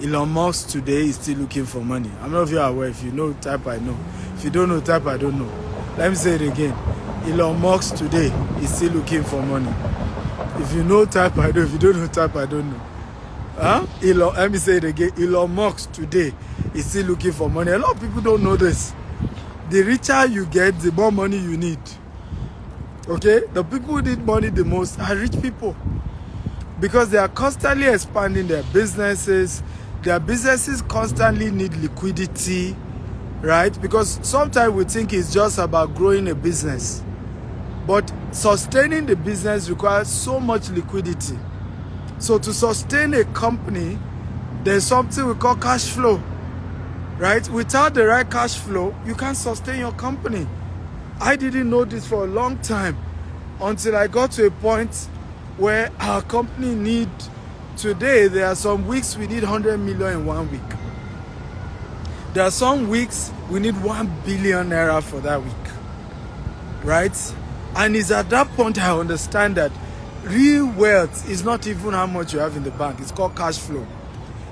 Elon Musk today is still looking for money. I'm not if you are aware. If you know, type I know. If you don't know, type I don't know. Let me say it again. Elon Musk today is still looking for money. If you know, type I know. If you don't know, type I don't know. Let me say it again. Elon Musk today is still looking for money. A lot of people don't know this. The richer you get, the more money you need. Okay? The people who need money the most are rich people, because they are constantly expanding their businesses. Their businesses constantly need liquidity, right? Because sometimes we think it's just about growing a business, but sustaining the business requires so much liquidity. So to sustain a company, there's something we call cash flow, right? Without the right cash flow, you can't sustain your company. I didn't know this for a long time until I got to a point where our company today, there are some weeks we need 100 million in 1 week. There are some weeks we need 1 billion naira for that week, right? And it's at that point I understand that real wealth is not even how much you have in the bank. It's called cash flow.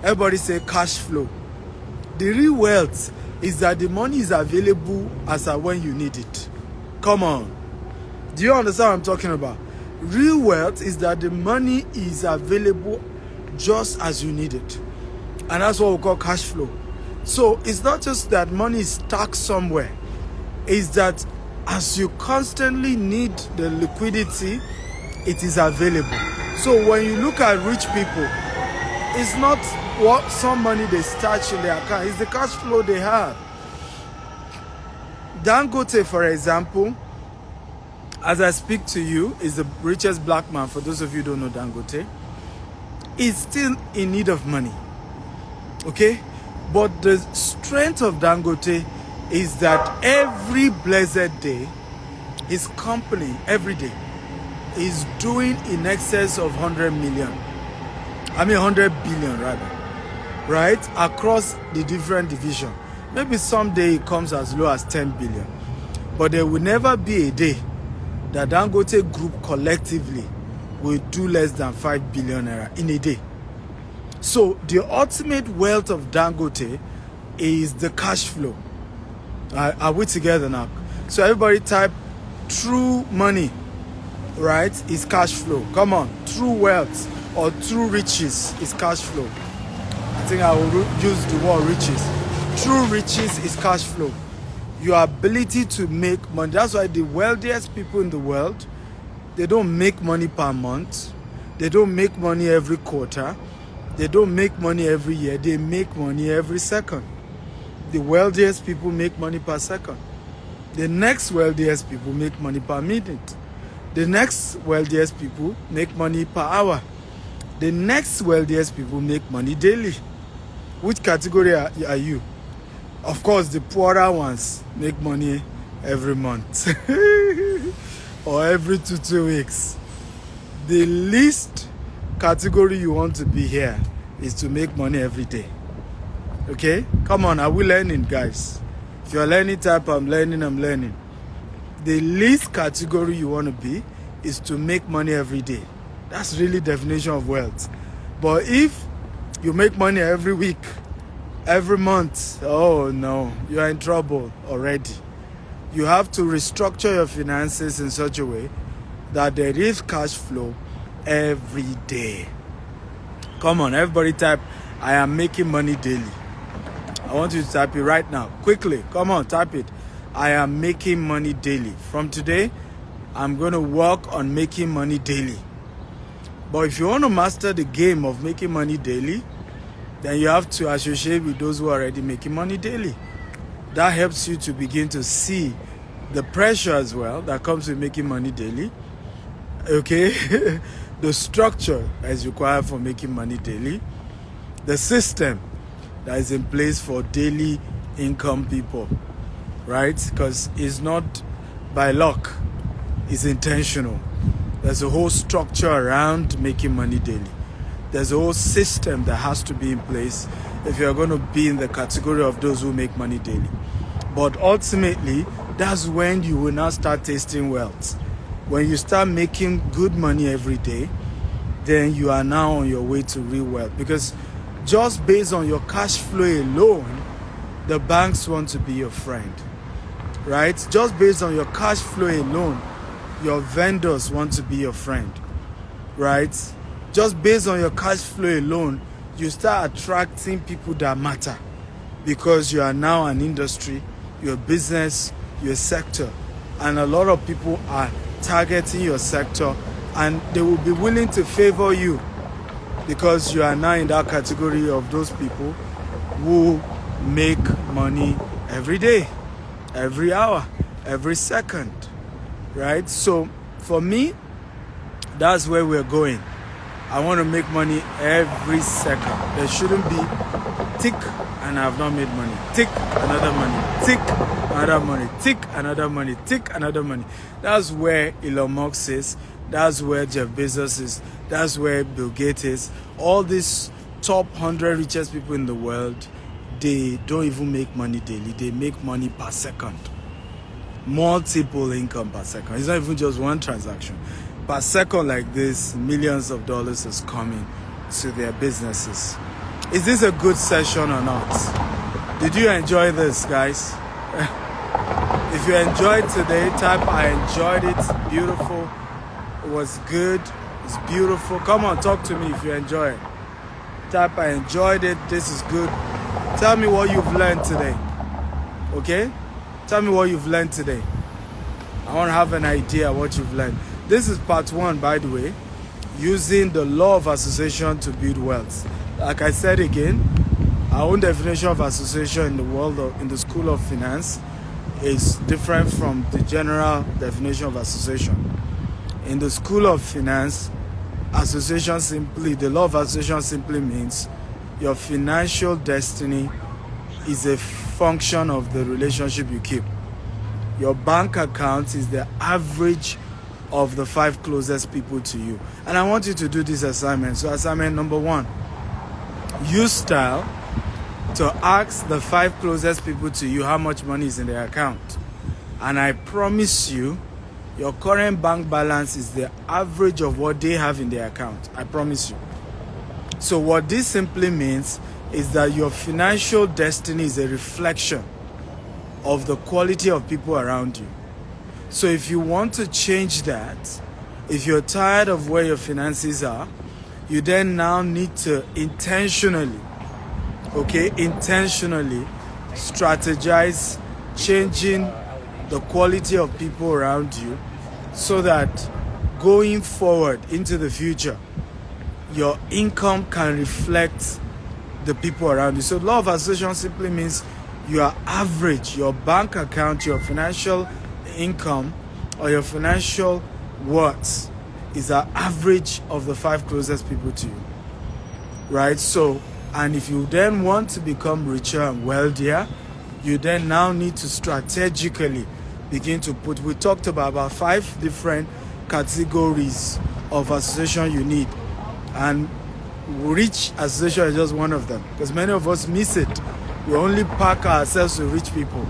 Everybody say cash flow. The real wealth is that the money is available as and when you need it. Come on. Do you understand what I'm talking about? Real wealth is that the money is available just as you need it. And that's what we call cash flow. So it's not just that money is stuck somewhere. It's that as you constantly need the liquidity, it is available. So when you look at rich people, it's not what some money they stash in their account, it's the cash flow they have. Dangote, for example, as I speak to you, is the richest black man. For those of you who don't know Dangote, is still in need of money. Okay? But the strength of Dangote is that every blessed day, his company, every day, is doing in excess of 100 million. 100 billion rather. Right? Across the different divisions. Maybe someday it comes as low as 10 billion. But there will never be a day that Dangote Group collectively will do less than 5 billion naira in a day. So the ultimate wealth of Dangote is the cash flow. Are we together now? So everybody type true money, right, is cash flow. Come on. True wealth or true riches is cash flow. I think I will use the word riches. True riches is cash flow. Your ability to make money. That's why the wealthiest people in the world, they don't make money per month. They don't make money every quarter. They don't make money every year. They make money every second. The wealthiest people make money per second. The next wealthiest people make money per minute. The next wealthiest people make money per hour. The next wealthiest people make money daily. Which category are you? Of course, the poorer ones make money every month or every 2 weeks. The least category you want to be here is to make money every day. Okay? Come on, are we learning, guys? If you're learning, type I'm learning. The least category you want to be is to make money every day. That's really definition of wealth. But if you make money every week, every month, oh no, you are in trouble already. You have to restructure your finances in such a way that there is cash flow every day. Come on, everybody type, I am making money daily. I want you to type it right now. Quickly, come on, type it. I am making money daily. From today, I'm going to work on making money daily. But if you want to master the game of making money daily, then you have to associate with those who are already making money daily. That helps you to begin to see the pressure as well that comes with making money daily. Okay? The structure that is required for making money daily. The system that is in place for daily income people. Right? Because it's not by luck. It's intentional. There's a whole structure around making money daily. There's a whole system that has to be in place if you're going to be in the category of those who make money daily. But ultimately, that's when you will now start tasting wealth. When you start making good money every day, then you are now on your way to real wealth. Because just based on your cash flow alone, the banks want to be your friend. Right? Just based on your cash flow alone, your vendors want to be your friend. Right? Just based on your cash flow alone, you start attracting people that matter. Because you are now an industry, you're a business, you're a sector. And a lot of people are targeting your sector, and they will be willing to favor you because you are now in that category of those people who make money every day, every hour, every second, right? So for me, that's where we're going. I want to make money every second. There shouldn't be tick and I have not made money. Tick, another money. Tick, another money. Tick, another money. Tick, another money. That's where Elon Musk is. That's where Jeff Bezos is. That's where Bill Gates is. All these top 100 richest people in the world, they don't even make money daily. They make money per second. Multiple income per second. It's not even just one transaction. Per second like this, millions of dollars is coming to their businesses. Is this a good session or not? Did you enjoy this, guys? If you enjoyed today, type I enjoyed it. Beautiful. It was good. It's beautiful. Come on, talk to me if you enjoy it. Type I enjoyed it. This is good. Tell me what you've learned today. Okay? Tell me what you've learned today. I want to have an idea what you've learned. This is part 1, by the way. Using the law of association to build wealth. Like I said again, our own definition of association in the world of, in the School of Finance is different from the general definition of association. In the School of Finance, association simply, the law of association simply means your financial destiny is a function of the relationship you keep. Your bank account is the average of the 5 closest people to you. And I want you to do this assignment. So assignment number 1, use style to ask the 5 closest people to you how much money is in their account. And I promise you, your current bank balance is the average of what they have in their account. I promise you. So what this simply means is that your financial destiny is a reflection of the quality of people around you. So if you want to change that, if you're tired of where your finances are, you then now need to intentionally strategize changing the quality of people around you so that going forward into the future, your income can reflect the people around you. So law of association simply means your average, your bank account, your financial income or your financial worth is the average of the 5 closest people to you, right? So, and if you then want to become richer and wealthier, you then now need to strategically begin to put, we talked about 5 different categories of association you need, and rich association is just one of them, because many of us miss it. We only pack ourselves with rich people,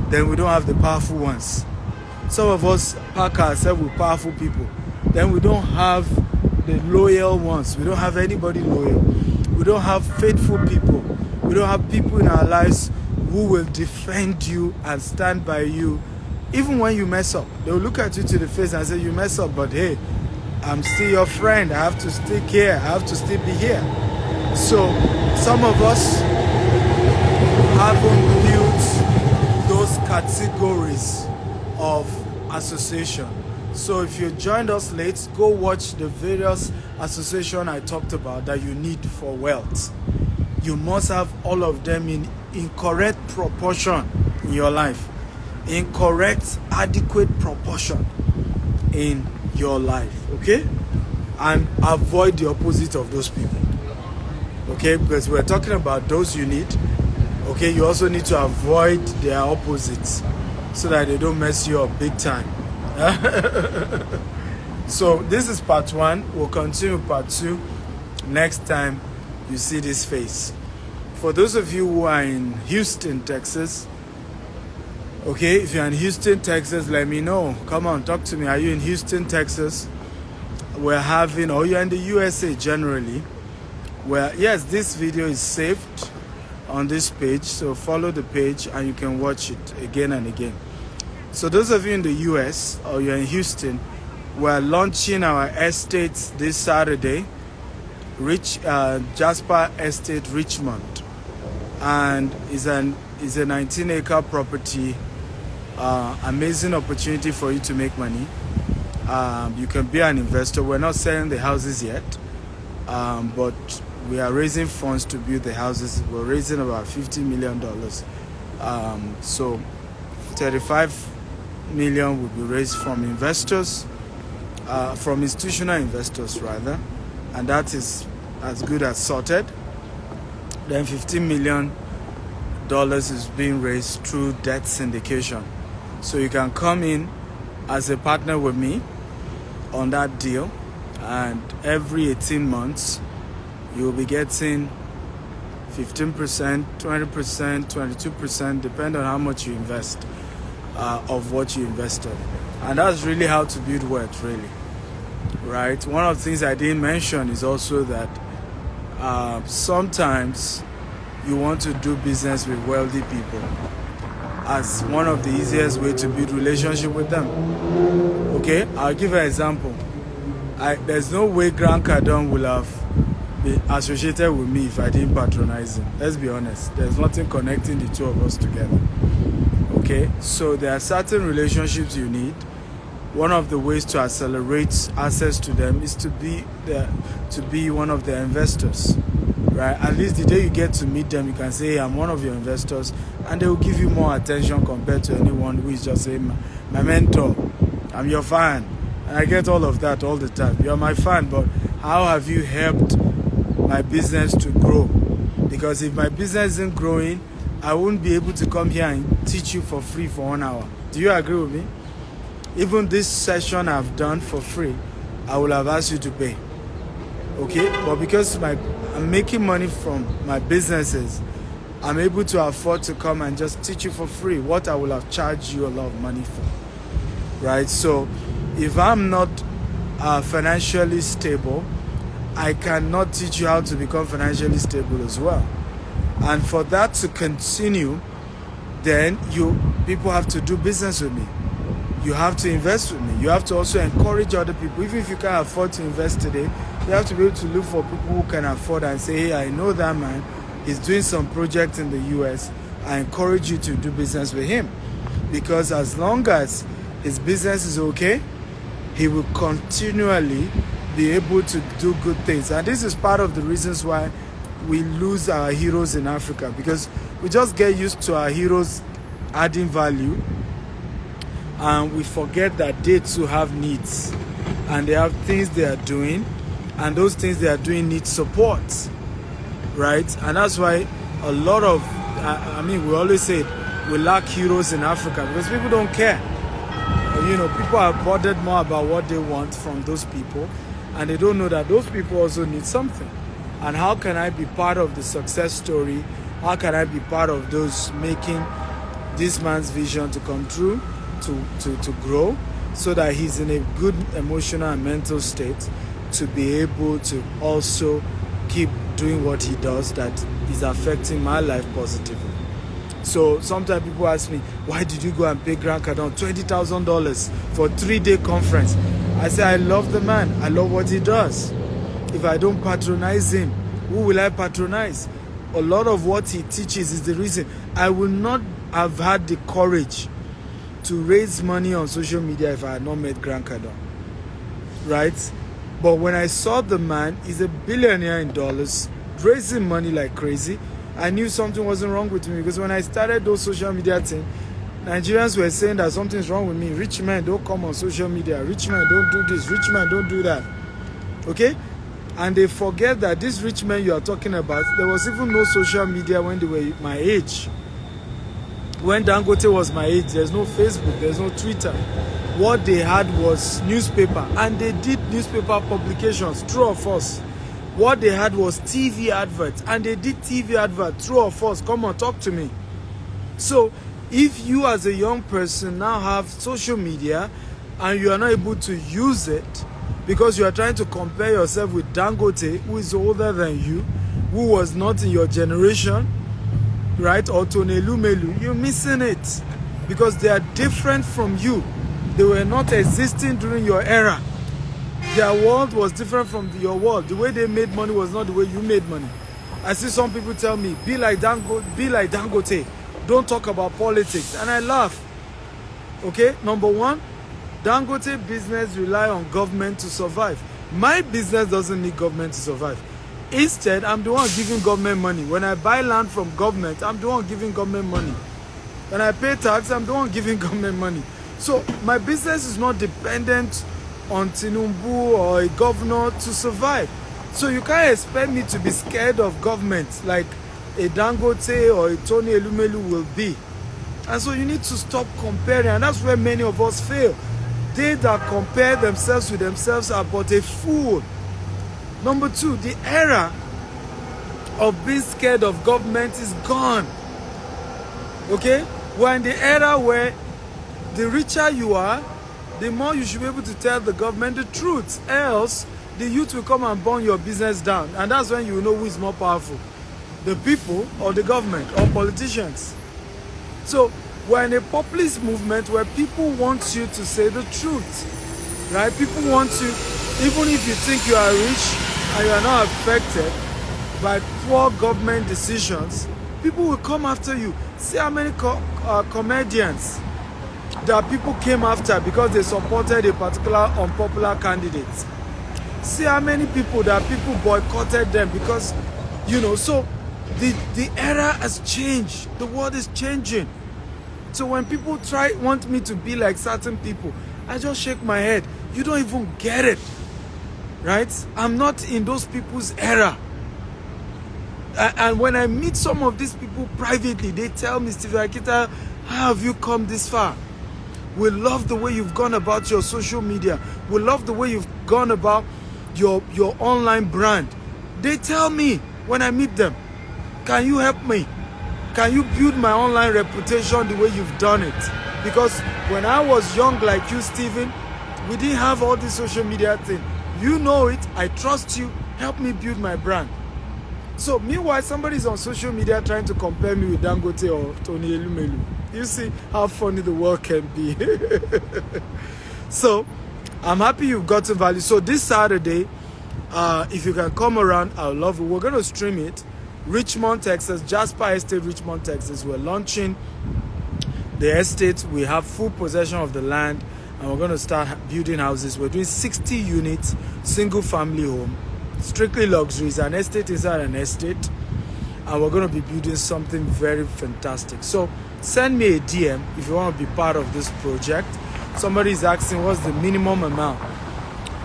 then we don't have the powerful ones. Some of us pack ourselves with powerful people, then we don't have the loyal ones. We don't have anybody loyal. We don't have faithful people. We don't have people in our lives who will defend you and stand by you even when you mess up. They'll look at you to the face and say, you mess up, but hey, I'm still your friend. I have to stick here. I have to still be here. So some of us haven't built those categories of association. So if you joined us late, go watch the various association I talked about that you need for wealth. You must have all of them in correct proportion in your life. In correct, adequate proportion in your life, okay? And avoid the opposite of those people, okay? Because we're talking about those you need, okay? You also need to avoid their opposites so that they don't mess you up big time. So this is part 1. We'll continue part 2 next time you see this face. For those of you who are in Houston, Texas, okay, if you're in Houston, Texas, let me know. Come on, talk to me. Are you in Houston, Texas? We're having, or you're in the USA generally, where, yes, this video is saved on this page, so follow the page and you can watch it again and again. So those of you in the US or you're in Houston, we're launching our estate this Saturday, Jasper Estate, Richmond, and is a 19-acre property. Amazing opportunity for you to make money. You can be an investor. We're not selling the houses yet, but we are raising funds to build the houses. We're raising about $50 million. So 35 million will be raised from investors, from institutional investors rather, and that is as good as sorted. Then $15 million is being raised through debt syndication. So you can come in as a partner with me on that deal, and every 18 months you'll be getting 15%, 20%, 22%, depending on how much you invest of what you invested. And that's really how to build wealth, really, right? One of the things I didn't mention is also that sometimes you want to do business with wealthy people as one of the easiest way to build relationship with them. Okay, I'll give an example. There's no way Grant Cardone will have been associated with me if I didn't patronize him. Let's be honest. There's nothing connecting the two of us together. Okay, so there are certain relationships you need. One of the ways to accelerate access to them is to be one of their investors, right? At least the day you get to meet them, you can say, hey, I'm one of your investors, and they will give you more attention compared to anyone who is just saying, my mentor, I'm your fan. And I get all of that all the time. You're my fan, but how have you helped my business to grow? Because if my business isn't growing, I wouldn't be able to come here and teach you for free for 1 hour. Do you agree with me? Even this session I've done for free, I will have asked you to pay. Okay? But because I'm making money from my businesses, I'm able to afford to come and just teach you for free what I will have charged you a lot of money for. Right? So if I'm not financially stable, I cannot teach you how to become financially stable as well. And for that to continue, then people have to do business with me. You have to invest with me. You have to also encourage other people. Even if you can't afford to invest today, you have to be able to look for people who can afford and say, hey, I know that man. He's doing some project in the US. I encourage you to do business with him. Because as long as his business is okay, he will continually be able to do good things. And this is part of the reasons why we lose our heroes in Africa, because we just get used to our heroes adding value, and we forget that they too have needs, and they have things they are doing, and those things they are doing need support, right? And that's why a lot of, we always say we lack heroes in Africa because people don't care. People are bothered more about what they want from those people, and they don't know that those people also need something. And how can I be part of the success story? How can I be part of those making this man's vision to come true, to grow, so that he's in a good emotional and mental state to be able to also keep doing what he does that is affecting my life positively. So sometimes people ask me, why did you go and pay Grant Cardone $20,000 for a 3-day conference? I say, I love the man. I love what he does. If I don't patronize him, who will I patronize? A lot of what he teaches is the reason. I will not have had the courage to raise money on social media if I had not met Grant Cardone, right? But when I saw the man, he's a billionaire in dollars, raising money like crazy, I knew something wasn't wrong with me, because when I started those social media things, Nigerians were saying that something's wrong with me. Rich men don't come on social media. Rich men don't do this. Rich men don't do that. Okay? And they forget that these rich men you are talking about, there was even no social media when they were my age. When Dangote was my age, there's no Facebook, there's no Twitter. What they had was newspaper, and they did newspaper publications, true or false. What they had was TV adverts, and they did TV adverts, true or false. Come on, talk to me. So if you as a young person now have social media and you are not able to use it because you are trying to compare yourself with Dangote, who is older than you, who was not in your generation, right, or Tony Lumelu, you're missing it, because they are different from you. They were not existing during your era. Their world was different from your world. The way they made money was not the way you made money. I see some people tell me, be like Dangote. Don't talk about politics. And I laugh. Okay, number one, Dangote business rely on government to survive. My business doesn't need government to survive. Instead, I'm the one giving government money. When I buy land from government, I'm the one giving government money. When I pay tax, I'm the one giving government money. So my business is not dependent on Tinubu or a governor to survive. So you can't expect me to be scared of government like a Dangote or a Tony Elumelu will be. And so you need to stop comparing, and that's where many of us fail. They that compare themselves with themselves are but a fool. Number two, the era of being scared of government is gone. Okay? We're in the era where the richer you are, the more you should be able to tell the government the truth. Else, the youth will come and burn your business down. And that's when you will know who is more powerful, the people or the government or politicians. So we're in a populist movement where people want you to say the truth, right? People want you, even if you think you are rich and you are not affected by poor government decisions, people will come after you. See how many comedians that people came after because they supported a particular unpopular candidate. See how many people that people boycotted them because, so the era has changed. The world is changing. So when people want me to be like certain people, I just shake my head. You don't even get it, right? I'm not in those people's era. And when I meet some of these people privately, they tell me, Stephen Akita, how have you come this far? We love the way you've gone about your social media. We love the way you've gone about your online brand. They tell me when I meet them, can you help me? Can you build my online reputation the way you've done it? Because when I was young like you, Stephen, we didn't have all this social media thing. You know it. I trust you. Help me build my brand. So meanwhile, somebody's on social media trying to compare me with Dangote or Tony Elumelu. You see how funny the world can be. So I'm happy you've gotten value. So this Saturday, if you can come around, I'll love it. We're going to stream it. Richmond, Texas, Jasper Estate, Richmond, Texas. We're launching the estate. We have full possession of the land, and we're going to start building houses. We're doing 60 units, single family home, strictly luxuries, an estate inside an estate, and we're going to be building something very fantastic. So send me a DM if you want to be part of this project. Somebody is asking what's the minimum amount.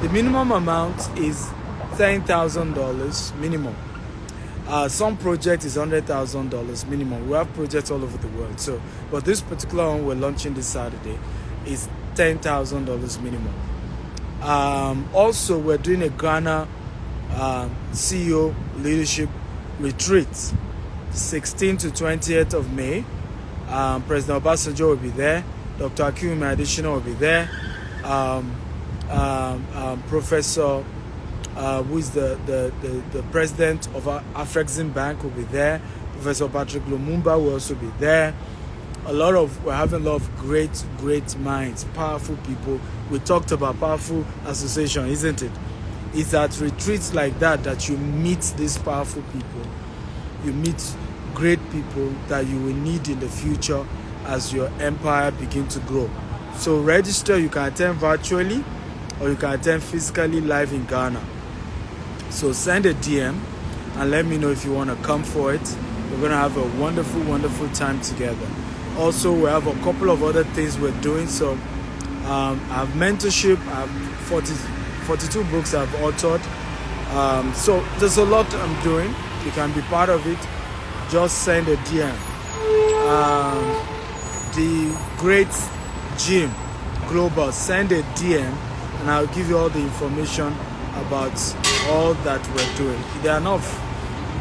The minimum amount is $10,000 minimum. Some project is $100,000 minimum. We have projects all over the world. So, but this particular one we're launching this Saturday is $10,000 minimum. Also, we're doing a Ghana CEO leadership retreat, 16th to 20th of May. President Obasanjo will be there. Dr. Akinwumi Adesina will be there. Professor who is the president of Afrexim Bank will be there. Professor Patrick Lumumba will also be there. We're having a lot of great minds, powerful people. We talked about powerful association, isn't it? It's at retreats like that you meet these powerful people. You meet great people that you will need in the future as your empire begin to grow. So register. You can attend virtually or you can attend physically live in Ghana. So send a DM and let me know if you want to come for it. We're going to have a wonderful, wonderful time together. Also, we have a couple of other things we're doing. So I have mentorship. I have 42 books I've authored. So there's a lot I'm doing. You can be part of it. Just send a DM. The Great Gym Global, send a DM and I'll give you all the information about all that we're doing. They're enough.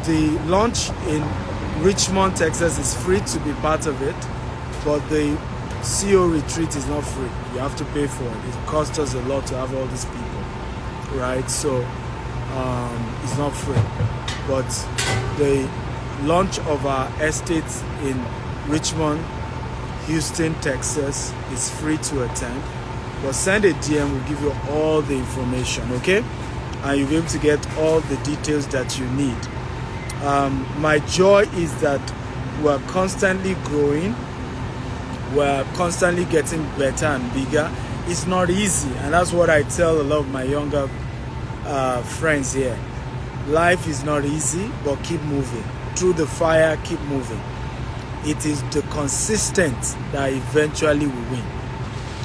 The launch in Richmond, Texas is free to be part of it, but the CO retreat is not free. You have to pay for it. It costs us a lot to have all these people, right? So it's not free. But the launch of our estate in Richmond, Houston, Texas is free to attend. But send a DM, we'll give you all the information, okay? And you'll be able to get all the details that you need. My joy is that we're constantly growing. We're constantly getting better and bigger. It's not easy, and that's what I tell a lot of my younger friends here. Life is not easy, but keep moving. Through the fire, keep moving. It is the consistent that eventually will win.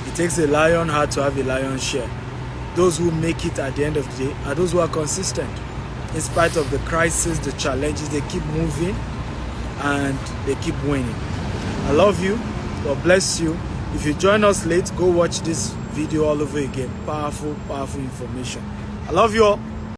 It takes a lion heart to have a lion's share. Those who make it at the end of the day are those who are consistent. In spite of the crisis, the challenges, they keep moving and they keep winning. I love you. God bless you. If you join us late, go watch this video all over again. Powerful, powerful information. I love you all.